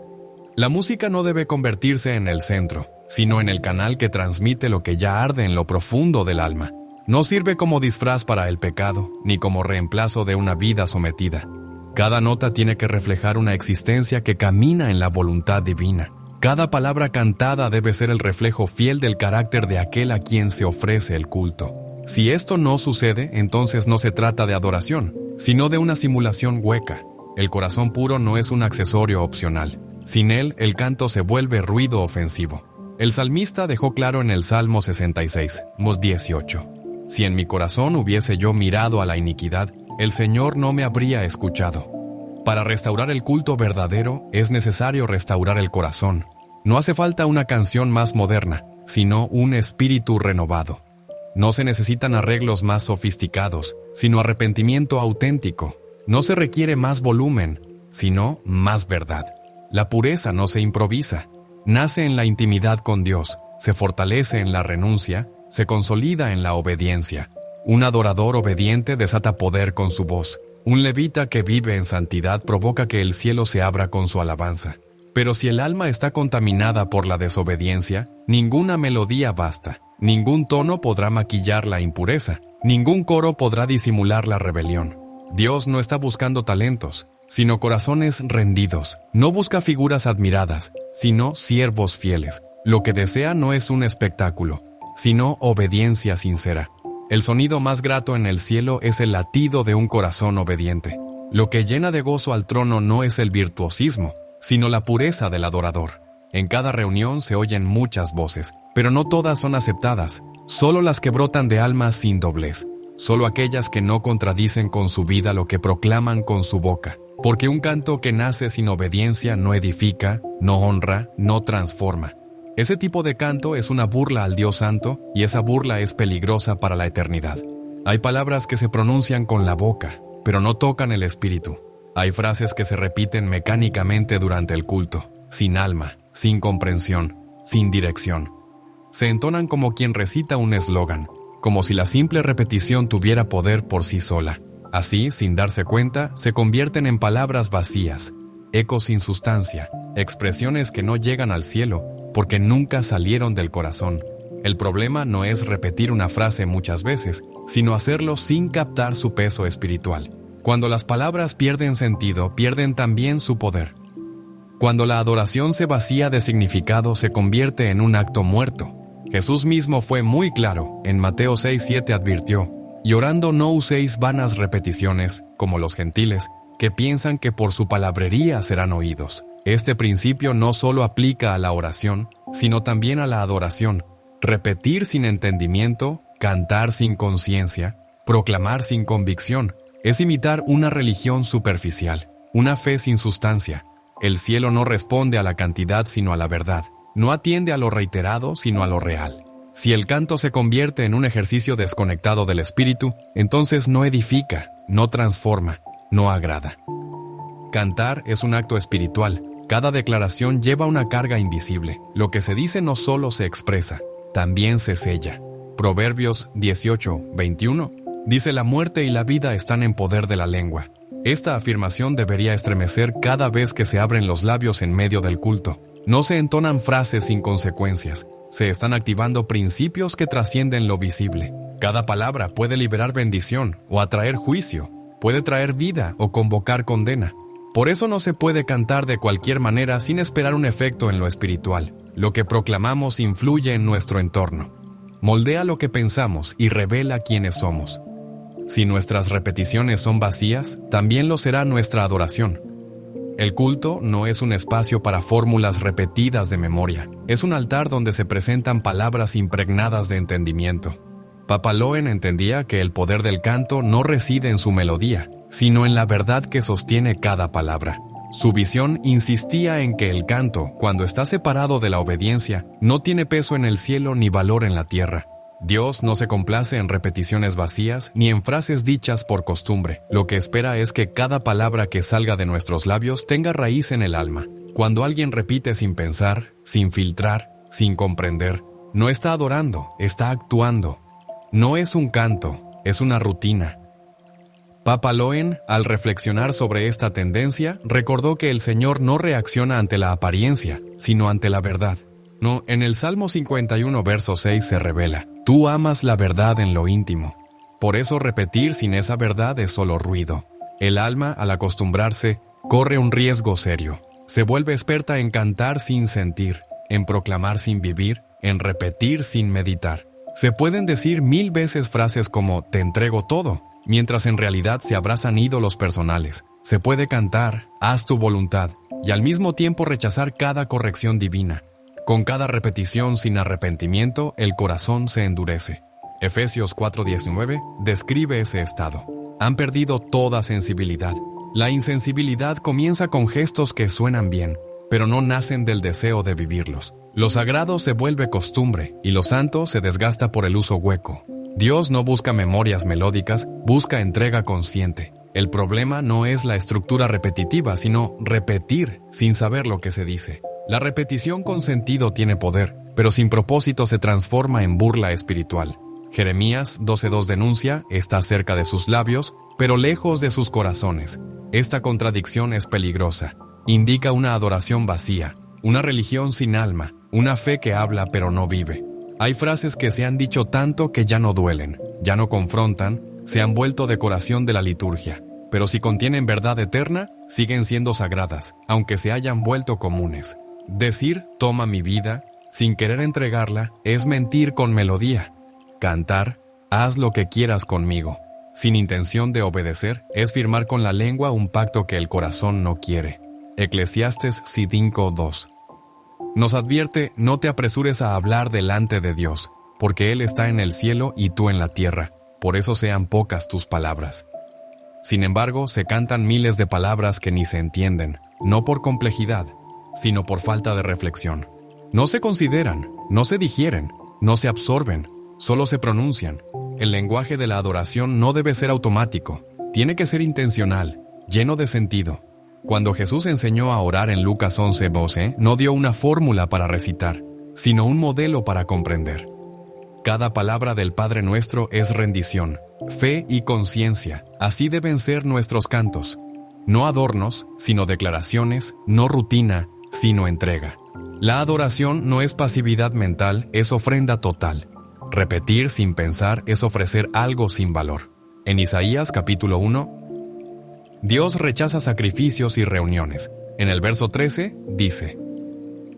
La música no debe convertirse en el centro, sino en el canal que transmite lo que ya arde en lo profundo del alma. No sirve como disfraz para el pecado, ni como reemplazo de una vida sometida. Cada nota tiene que reflejar una existencia que camina en la voluntad divina. Cada palabra cantada debe ser el reflejo fiel del carácter de aquel a quien se ofrece el culto. Si esto no sucede, entonces no se trata de adoración, sino de una simulación hueca. El corazón puro no es un accesorio opcional. Sin él, el canto se vuelve ruido ofensivo. El salmista dejó claro en el Salmo 66, 18: «Si en mi corazón hubiese yo mirado a la iniquidad, el Señor no me habría escuchado». Para restaurar el culto verdadero, es necesario restaurar el corazón. No hace falta una canción más moderna, sino un espíritu renovado. No se necesitan arreglos más sofisticados, sino arrepentimiento auténtico. No se requiere más volumen, sino más verdad. La pureza no se improvisa. Nace en la intimidad con Dios, se fortalece en la renuncia, se consolida en la obediencia. Un adorador obediente desata poder con su voz. Un levita que vive en santidad provoca que el cielo se abra con su alabanza. Pero si el alma está contaminada por la desobediencia, ninguna melodía basta, ningún tono podrá maquillar la impureza, ningún coro podrá disimular la rebelión. Dios no está buscando talentos, sino corazones rendidos. No busca figuras admiradas, sino siervos fieles. Lo que desea no es un espectáculo, sino obediencia sincera. El sonido más grato en el cielo es el latido de un corazón obediente. Lo que llena de gozo al trono no es el virtuosismo, sino la pureza del adorador. En cada reunión se oyen muchas voces, pero no todas son aceptadas, solo las que brotan de almas sin doblez, solo aquellas que no contradicen con su vida lo que proclaman con su boca, porque un canto que nace sin obediencia no edifica, no honra, no transforma. Ese tipo de canto es una burla al Dios Santo y esa burla es peligrosa para la eternidad. Hay palabras que se pronuncian con la boca, pero no tocan el espíritu. Hay frases que se repiten mecánicamente durante el culto, sin alma, sin comprensión, sin dirección. Se entonan como quien recita un eslogan, como si la simple repetición tuviera poder por sí sola. Así, sin darse cuenta, se convierten en palabras vacías, ecos sin sustancia, expresiones que no llegan al cielo porque nunca salieron del corazón. El problema no es repetir una frase muchas veces, sino hacerlo sin captar su peso espiritual. Cuando las palabras pierden sentido, pierden también su poder. Cuando la adoración se vacía de significado, se convierte en un acto muerto. Jesús mismo fue muy claro. En Mateo 6:7 advirtió: «Y orando no uséis vanas repeticiones, como los gentiles, que piensan que por su palabrería serán oídos». Este principio no solo aplica a la oración, sino también a la adoración. Repetir sin entendimiento, cantar sin conciencia, proclamar sin convicción, es imitar una religión superficial, una fe sin sustancia. El cielo no responde a la cantidad sino a la verdad, no atiende a lo reiterado sino a lo real. Si el canto se convierte en un ejercicio desconectado del espíritu, entonces no edifica, no transforma, no agrada. Cantar es un acto espiritual. Cada declaración lleva una carga invisible. Lo que se dice no solo se expresa, también se sella. Proverbios 18:21 dice: «La muerte y la vida están en poder de la lengua». Esta afirmación debería estremecer cada vez que se abren los labios en medio del culto. No se entonan frases sin consecuencias. Se están activando principios que trascienden lo visible. Cada palabra puede liberar bendición o atraer juicio, puede traer vida o convocar condena. Por eso no se puede cantar de cualquier manera sin esperar un efecto en lo espiritual. Lo que proclamamos influye en nuestro entorno. Moldea lo que pensamos y revela quiénes somos. Si nuestras repeticiones son vacías, también lo será nuestra adoración. El culto no es un espacio para fórmulas repetidas de memoria. Es un altar donde se presentan palabras impregnadas de entendimiento. Papaloen entendía que el poder del canto no reside en su melodía, sino en la verdad que sostiene cada palabra. Su visión insistía en que el canto, cuando está separado de la obediencia, no tiene peso en el cielo ni valor en la tierra. Dios no se complace en repeticiones vacías ni en frases dichas por costumbre. Lo que espera es que cada palabra que salga de nuestros labios tenga raíz en el alma. Cuando alguien repite sin pensar, sin filtrar, sin comprender, no está adorando, está actuando. No es un canto, es una rutina. Papaloen, al reflexionar sobre esta tendencia, recordó que el Señor no reacciona ante la apariencia, sino ante la verdad. No, en el Salmo 51, verso 6 se revela: «Tú amas la verdad en lo íntimo». Por eso repetir sin esa verdad es solo ruido. El alma, al acostumbrarse, corre un riesgo serio. Se vuelve experta en cantar sin sentir, en proclamar sin vivir, en repetir sin meditar. Se pueden decir 1000 veces frases como «te entrego todo», mientras en realidad se abrazan ídolos personales. Se puede cantar «haz tu voluntad» y al mismo tiempo rechazar cada corrección divina. Con cada repetición sin arrepentimiento, el corazón se endurece. Efesios 4:19 describe ese estado. Han perdido toda sensibilidad. La insensibilidad comienza con gestos que suenan bien, pero no nacen del deseo de vivirlos. Lo sagrado se vuelve costumbre y lo santo se desgasta por el uso hueco. Dios no busca memorias melódicas, busca entrega consciente. El problema no es la estructura repetitiva, sino repetir sin saber lo que se dice. La repetición con sentido tiene poder, pero sin propósito se transforma en burla espiritual. Jeremías 12:2 denuncia: «Está cerca de sus labios, pero lejos de sus corazones. Esta contradicción es peligrosa. Indica una adoración vacía, una religión sin alma, una fe que habla pero no vive. Hay frases que se han dicho tanto que ya no duelen, ya no confrontan, se han vuelto decoración de la liturgia. Pero si contienen verdad eterna, siguen siendo sagradas, aunque se hayan vuelto comunes. Decir, toma mi vida, sin querer entregarla, es mentir con melodía. Cantar, haz lo que quieras conmigo, sin intención de obedecer, es firmar con la lengua un pacto que el corazón no quiere. Eclesiastes 5:2. Nos advierte, no te apresures a hablar delante de Dios, porque Él está en el cielo y tú en la tierra, por eso sean pocas tus palabras. Sin embargo, se cantan miles de palabras que ni se entienden, no por complejidad, sino por falta de reflexión. No se consideran, no se digieren, no se absorben, solo se pronuncian. El lenguaje de la adoración no debe ser automático, tiene que ser intencional, lleno de sentido. Cuando Jesús enseñó a orar en Lucas 11:12, no dio una fórmula para recitar, sino un modelo para comprender. Cada palabra del Padre Nuestro es rendición, fe y conciencia. Así deben ser nuestros cantos. No adornos, sino declaraciones, no rutina, sino entrega. La adoración no es pasividad mental, es ofrenda total. Repetir sin pensar es ofrecer algo sin valor. En Isaías capítulo 1, Dios rechaza sacrificios y reuniones. En el verso 13 dice: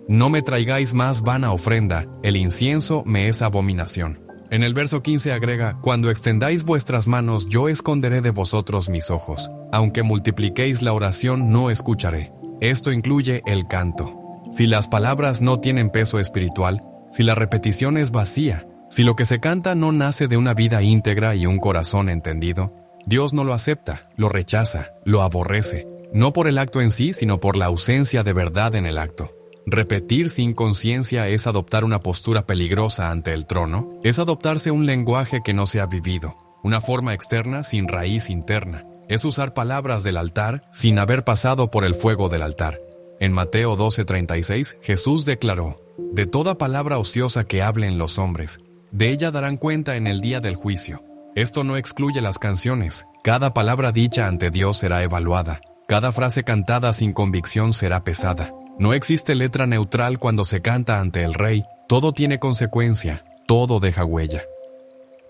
no me traigáis más vana ofrenda, el incienso me es abominación. En el verso 15 agrega: cuando extendáis vuestras manos, yo esconderé de vosotros mis ojos. Aunque multipliquéis la oración, no escucharé. Esto incluye el canto. Si las palabras no tienen peso espiritual, si la repetición es vacía, si lo que se canta no nace de una vida íntegra y un corazón entendido, Dios no lo acepta, lo rechaza, lo aborrece, no por el acto en sí, sino por la ausencia de verdad en el acto. Repetir sin conciencia es adoptar una postura peligrosa ante el trono, es adoptarse un lenguaje que no se ha vivido, una forma externa sin raíz interna, es usar palabras del altar sin haber pasado por el fuego del altar. En Mateo 12:36, Jesús declaró: de toda palabra ociosa que hablen los hombres, de ella darán cuenta en el día del juicio. Esto no excluye las canciones. Cada palabra dicha ante Dios será evaluada. Cada frase cantada sin convicción será pesada. No existe letra neutral cuando se canta ante el rey. Todo tiene consecuencia, todo deja huella.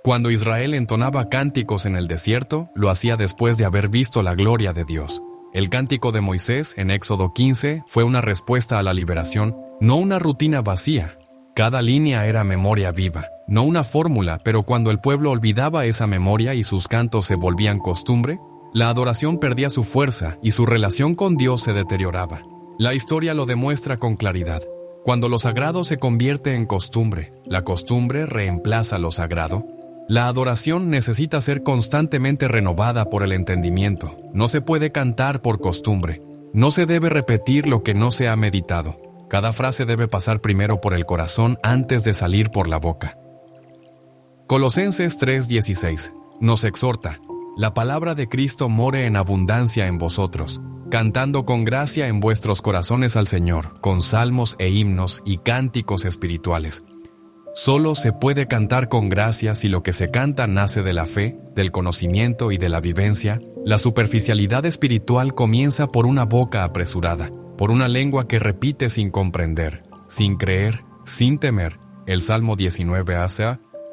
Cuando Israel entonaba cánticos en el desierto, lo hacía después de haber visto la gloria de Dios. El cántico de Moisés, en Éxodo 15, fue una respuesta a la liberación, no una rutina vacía. Cada línea era memoria viva, no una fórmula, pero cuando el pueblo olvidaba esa memoria y sus cantos se volvían costumbre, la adoración perdía su fuerza y su relación con Dios se deterioraba. La historia lo demuestra con claridad. Cuando lo sagrado se convierte en costumbre, la costumbre reemplaza lo sagrado. La adoración necesita ser constantemente renovada por el entendimiento. No se puede cantar por costumbre. No se debe repetir lo que no se ha meditado. Cada frase debe pasar primero por el corazón antes de salir por la boca. Colosenses 3:16 nos exhorta: la palabra de Cristo more en abundancia en vosotros, cantando con gracia en vuestros corazones al Señor, con salmos e himnos y cánticos espirituales. Solo se puede cantar con gracia si lo que se canta nace de la fe, del conocimiento y de la vivencia. La superficialidad espiritual comienza por una boca apresurada, por una lengua que repite sin comprender, sin creer, sin temer. El Salmo 19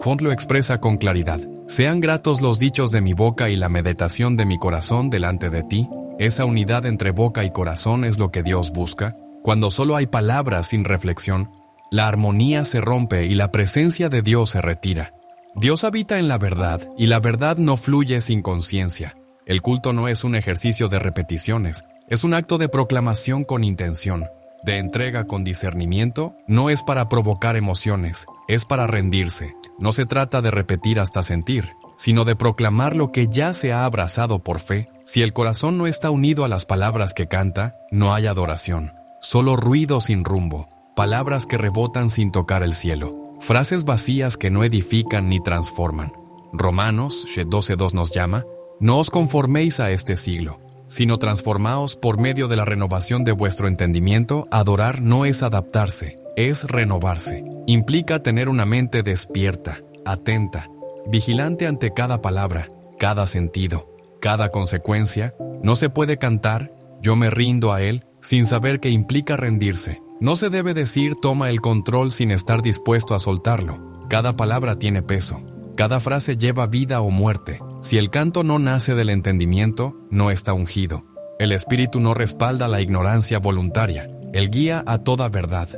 Font lo expresa con claridad: sean gratos los dichos de mi boca y la meditación de mi corazón delante de ti. Esa unidad entre boca y corazón es lo que Dios busca. Cuando solo hay palabras sin reflexión, la armonía se rompe y la presencia de Dios se retira. Dios habita en la verdad y la verdad no fluye sin conciencia. El culto no es un ejercicio de repeticiones, es un acto de proclamación con intención, de entrega con discernimiento. No es para provocar emociones, es para rendirse. No se trata de repetir hasta sentir, sino de proclamar lo que ya se ha abrazado por fe. Si el corazón no está unido a las palabras que canta, no hay adoración, solo ruido sin rumbo, palabras que rebotan sin tocar el cielo, frases vacías que no edifican ni transforman. Romanos 12:2 nos llama: no os conforméis a este siglo, sino transformaos por medio de la renovación de vuestro entendimiento. Adorar no es adaptarse, es renovarse. Implica tener una mente despierta, atenta, vigilante ante cada palabra, cada sentido. cada consecuencia. No se puede cantar "yo me rindo a él" sin saber que implica rendirse. No se debe decir "toma el control" sin estar dispuesto a soltarlo. Cada palabra tiene peso. Cada frase lleva vida o muerte. Si el canto no nace del entendimiento, no está ungido. El Espíritu no respalda la ignorancia voluntaria. Él guía a toda verdad,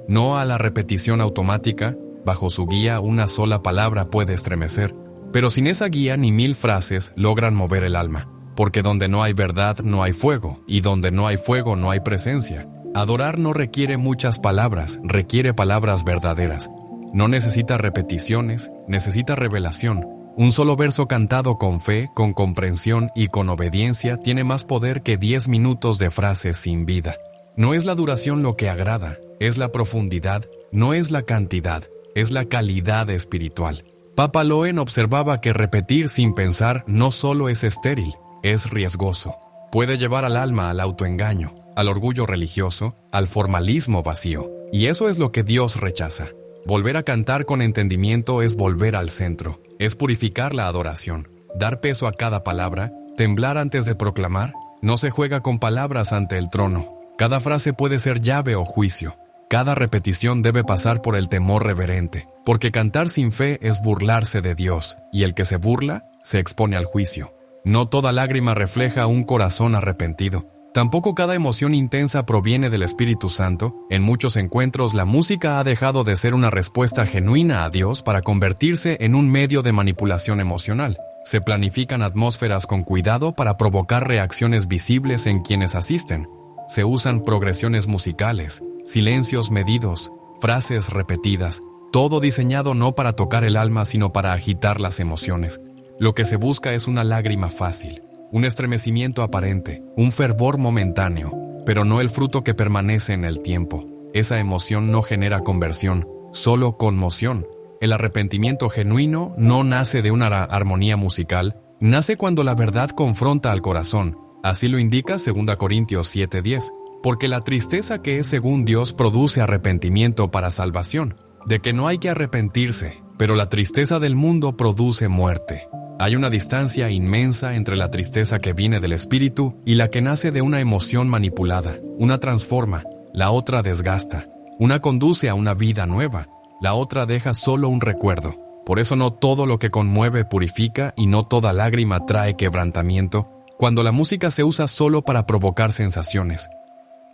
no a la repetición automática. Bajo su guía, una sola palabra puede estremecer. Pero sin esa guía, ni 1000 frases logran mover el alma. Porque donde no hay verdad, no hay fuego. Y donde no hay fuego, no hay presencia. Adorar no requiere muchas palabras, requiere palabras verdaderas. No necesita repeticiones, necesita revelación. Un solo verso cantado con fe, con comprensión y con obediencia tiene más poder que 10 minutos de frases sin vida. No es la duración lo que agrada, es la profundidad, no es la cantidad, es la calidad espiritual. Papa Loen observaba que repetir sin pensar no solo es estéril, es riesgoso. Puede llevar al alma al autoengaño, al orgullo religioso, al formalismo vacío. Y eso es lo que Dios rechaza. Volver a cantar con entendimiento es volver al centro, es purificar la adoración, dar peso a cada palabra, temblar antes de proclamar. No se juega con palabras ante el trono. Cada frase puede ser llave o juicio. Cada repetición debe pasar por el temor reverente, porque cantar sin fe es burlarse de Dios, y el que se burla se expone al juicio. No toda lágrima refleja un corazón arrepentido. Tampoco cada emoción intensa proviene del Espíritu Santo. En muchos encuentros, la música ha dejado de ser una respuesta genuina a Dios para convertirse en un medio de manipulación emocional. Se planifican atmósferas con cuidado para provocar reacciones visibles en quienes asisten. Se usan progresiones musicales, silencios medidos, frases repetidas, todo diseñado no para tocar el alma, sino para agitar las emociones. Lo que se busca es una lágrima fácil, un estremecimiento aparente, un fervor momentáneo, pero no el fruto que permanece en el tiempo. Esa emoción no genera conversión, solo conmoción. El arrepentimiento genuino no nace de una armonía musical, nace cuando la verdad confronta al corazón. Así lo indica 2 Corintios 7:10, porque la tristeza que es según Dios produce arrepentimiento para salvación, de que no hay que arrepentirse, pero la tristeza del mundo produce muerte. Hay una distancia inmensa entre la tristeza que viene del espíritu y la que nace de una emoción manipulada. Una transforma, la otra desgasta. Una conduce a una vida nueva, la otra deja solo un recuerdo. Por eso no todo lo que conmueve purifica y no toda lágrima trae quebrantamiento, cuando la música se usa solo para provocar sensaciones.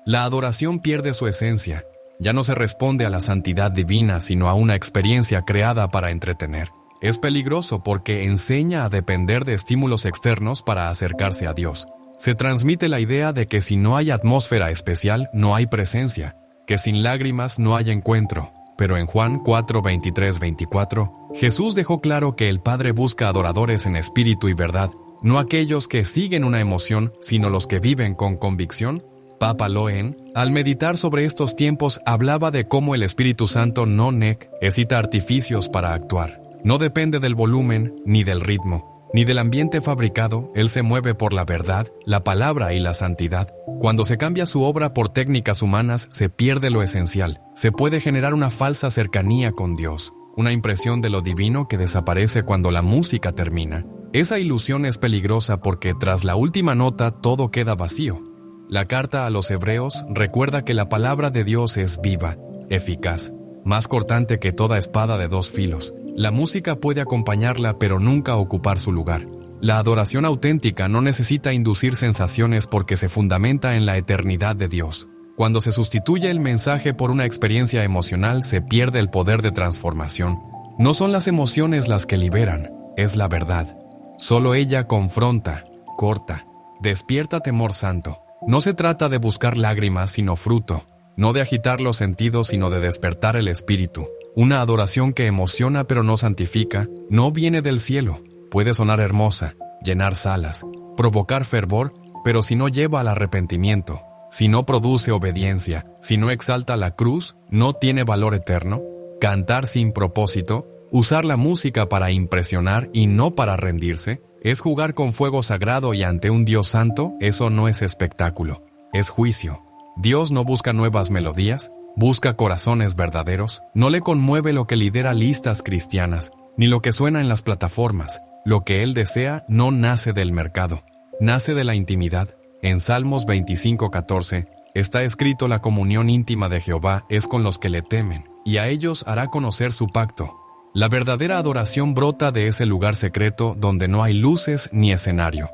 La adoración pierde su esencia. Ya no se responde a la santidad divina, sino a una experiencia creada para entretener. Es peligroso porque enseña a depender de estímulos externos para acercarse a Dios. Se transmite la idea de que si no hay atmósfera especial, no hay presencia, que sin lágrimas no hay encuentro. Pero en Juan 4:23-24, Jesús dejó claro que el Padre busca adoradores en espíritu y verdad, no aquellos que siguen una emoción, sino los que viven con convicción. Papa Loen, al meditar sobre estos tiempos, hablaba de cómo el Espíritu Santo no necesita artificios para actuar. No depende del volumen, ni del ritmo, ni del ambiente fabricado. Él se mueve por la verdad, la palabra y la santidad. Cuando se cambia su obra por técnicas humanas, se pierde lo esencial. Se puede generar una falsa cercanía con Dios, una impresión de lo divino que desaparece cuando la música termina. Esa ilusión es peligrosa porque tras la última nota todo queda vacío. La carta a los Hebreos recuerda que la palabra de Dios es viva, eficaz, más cortante que toda espada de 2 filos. La música puede acompañarla, pero nunca ocupar su lugar. La adoración auténtica no necesita inducir sensaciones porque se fundamenta en la eternidad de Dios. Cuando se sustituye el mensaje por una experiencia emocional, se pierde el poder de transformación. No son las emociones las que liberan, es la verdad. Solo ella confronta, corta, despierta temor santo. No se trata de buscar lágrimas, sino fruto. No de agitar los sentidos, sino de despertar el espíritu. Una adoración que emociona pero no santifica, no viene del cielo. Puede sonar hermosa, llenar salas, provocar fervor, pero si no lleva al arrepentimiento, si no produce obediencia, si no exalta la cruz, no tiene valor eterno. Cantar sin propósito, usar la música para impresionar y no para rendirse, es jugar con fuego sagrado y ante un Dios santo. Eso no es espectáculo, es juicio. Dios no busca nuevas melodías, busca corazones verdaderos. No le conmueve lo que lidera listas cristianas, ni lo que suena en las plataformas. Lo que Él desea no nace del mercado, nace de la intimidad. En Salmos 25:14 está escrito: la comunión íntima de Jehová es con los que le temen, y a ellos hará conocer su pacto. La verdadera adoración brota de ese lugar secreto donde no hay luces ni escenario,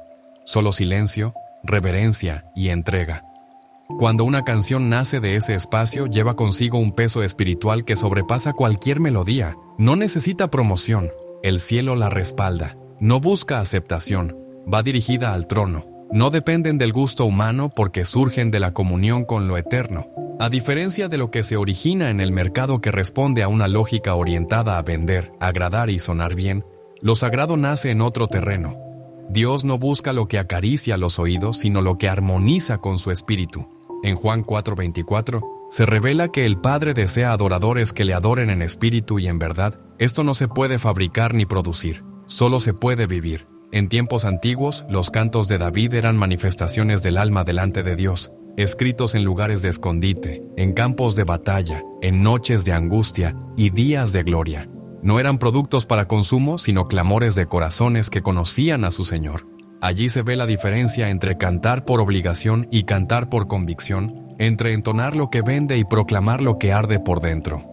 solo silencio, reverencia y entrega. Cuando una canción nace de ese espacio, lleva consigo un peso espiritual que sobrepasa cualquier melodía. No necesita promoción, el cielo la respalda. No busca aceptación, va dirigida al trono. No dependen del gusto humano porque surgen de la comunión con lo eterno. A diferencia de lo que se origina en el mercado que responde a una lógica orientada a vender, agradar y sonar bien, lo sagrado nace en otro terreno. Dios no busca lo que acaricia los oídos, sino lo que armoniza con su espíritu. En Juan 4:24 se revela que el Padre desea adoradores que le adoren en espíritu y en verdad. Esto no se puede fabricar ni producir, solo se puede vivir. En tiempos antiguos, los cantos de David eran manifestaciones del alma delante de Dios, escritos en lugares de escondite, en campos de batalla, en noches de angustia y días de gloria. No eran productos para consumo, sino clamores de corazones que conocían a su Señor. Allí se ve la diferencia entre cantar por obligación y cantar por convicción, entre entonar lo que vende y proclamar lo que arde por dentro.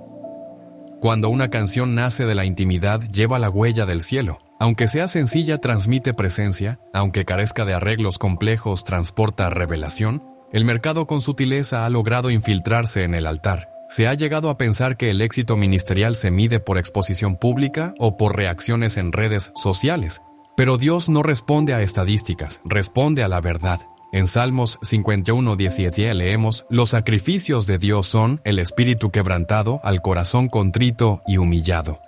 Cuando una canción nace de la intimidad, lleva la huella del cielo. Aunque sea sencilla, transmite presencia. Aunque carezca de arreglos complejos, transporta revelación. El mercado con sutileza ha logrado infiltrarse en el altar. Se ha llegado a pensar que el éxito ministerial se mide por exposición pública o por reacciones en redes sociales. Pero Dios no responde a estadísticas, responde a la verdad. En Salmos 51:17 leemos: los sacrificios de Dios son el espíritu quebrantado, al corazón contrito y humillado.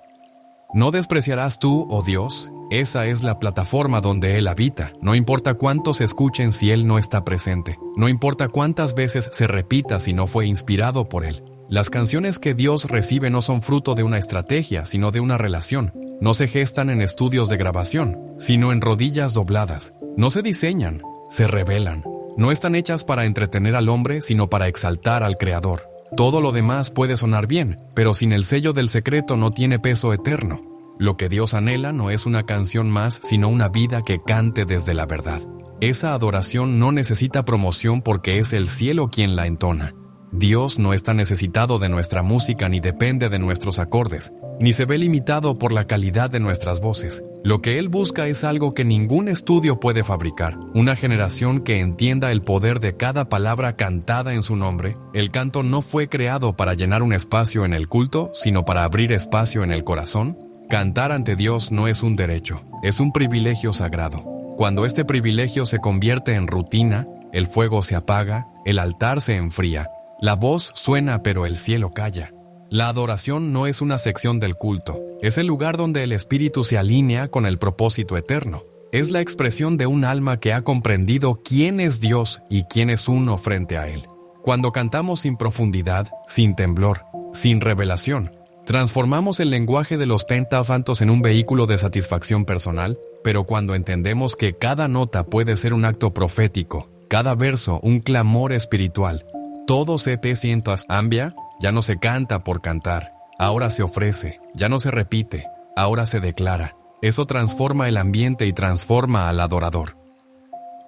¿No despreciarás tú, oh Dios? Esa es la plataforma donde Él habita. No importa cuántos escuchen si Él no está presente. No importa cuántas veces se repita si no fue inspirado por Él. Las canciones que Dios recibe no son fruto de una estrategia, sino de una relación. No se gestan en estudios de grabación, sino en rodillas dobladas. No se diseñan, se revelan. No están hechas para entretener al hombre, sino para exaltar al Creador. Todo lo demás puede sonar bien, pero sin el sello del secreto no tiene peso eterno. Lo que Dios anhela no es una canción más, sino una vida que cante desde la verdad. Esa adoración no necesita promoción porque es el cielo quien la entona. Dios no está necesitado de nuestra música ni depende de nuestros acordes, ni se ve limitado por la calidad de nuestras voces. Lo que Él busca es algo que ningún estudio puede fabricar, una generación que entienda el poder de cada palabra cantada en su nombre. El canto no fue creado para llenar un espacio en el culto, sino para abrir espacio en el corazón. Cantar ante Dios no es un derecho, es un privilegio sagrado. Cuando este privilegio se convierte en rutina, el fuego se apaga, el altar se enfría. La voz suena pero el cielo calla. La adoración no es una sección del culto, es el lugar donde el espíritu se alinea con el propósito eterno. Es la expresión de un alma que ha comprendido quién es Dios y quién es uno frente a Él. Cuando cantamos sin profundidad, sin temblor, sin revelación, transformamos el lenguaje de los pentafantos en un vehículo de satisfacción personal, pero cuando entendemos que cada nota puede ser un acto profético, cada verso un clamor espiritual, todo CP cientos cambia, ya no se canta por cantar, ahora se ofrece, ya no se repite, ahora se declara. Eso transforma el ambiente y transforma al adorador.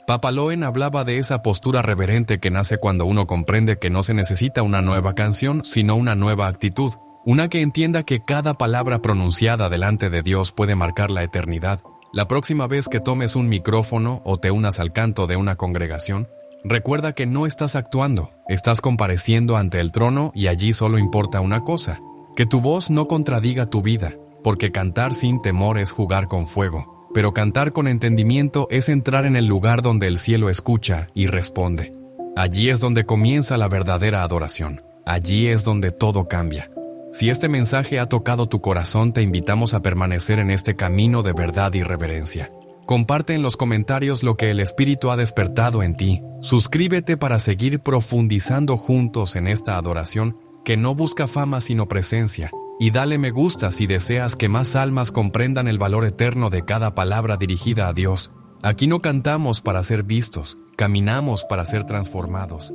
Papaloen hablaba de esa postura reverente que nace cuando uno comprende que no se necesita una nueva canción, sino una nueva actitud, una que entienda que cada palabra pronunciada delante de Dios puede marcar la eternidad. La próxima vez que tomes un micrófono o te unas al canto de una congregación, recuerda que no estás actuando, estás compareciendo ante el trono y allí solo importa una cosa: que tu voz no contradiga tu vida, porque cantar sin temor es jugar con fuego, pero cantar con entendimiento es entrar en el lugar donde el cielo escucha y responde. Allí es donde comienza la verdadera adoración, allí es donde todo cambia. Si este mensaje ha tocado tu corazón, te invitamos a permanecer en este camino de verdad y reverencia. Comparte en los comentarios lo que el Espíritu ha despertado en ti. Suscríbete para seguir profundizando juntos en esta adoración que no busca fama sino presencia. Y dale me gusta si deseas que más almas comprendan el valor eterno de cada palabra dirigida a Dios. Aquí no cantamos para ser vistos, caminamos para ser transformados.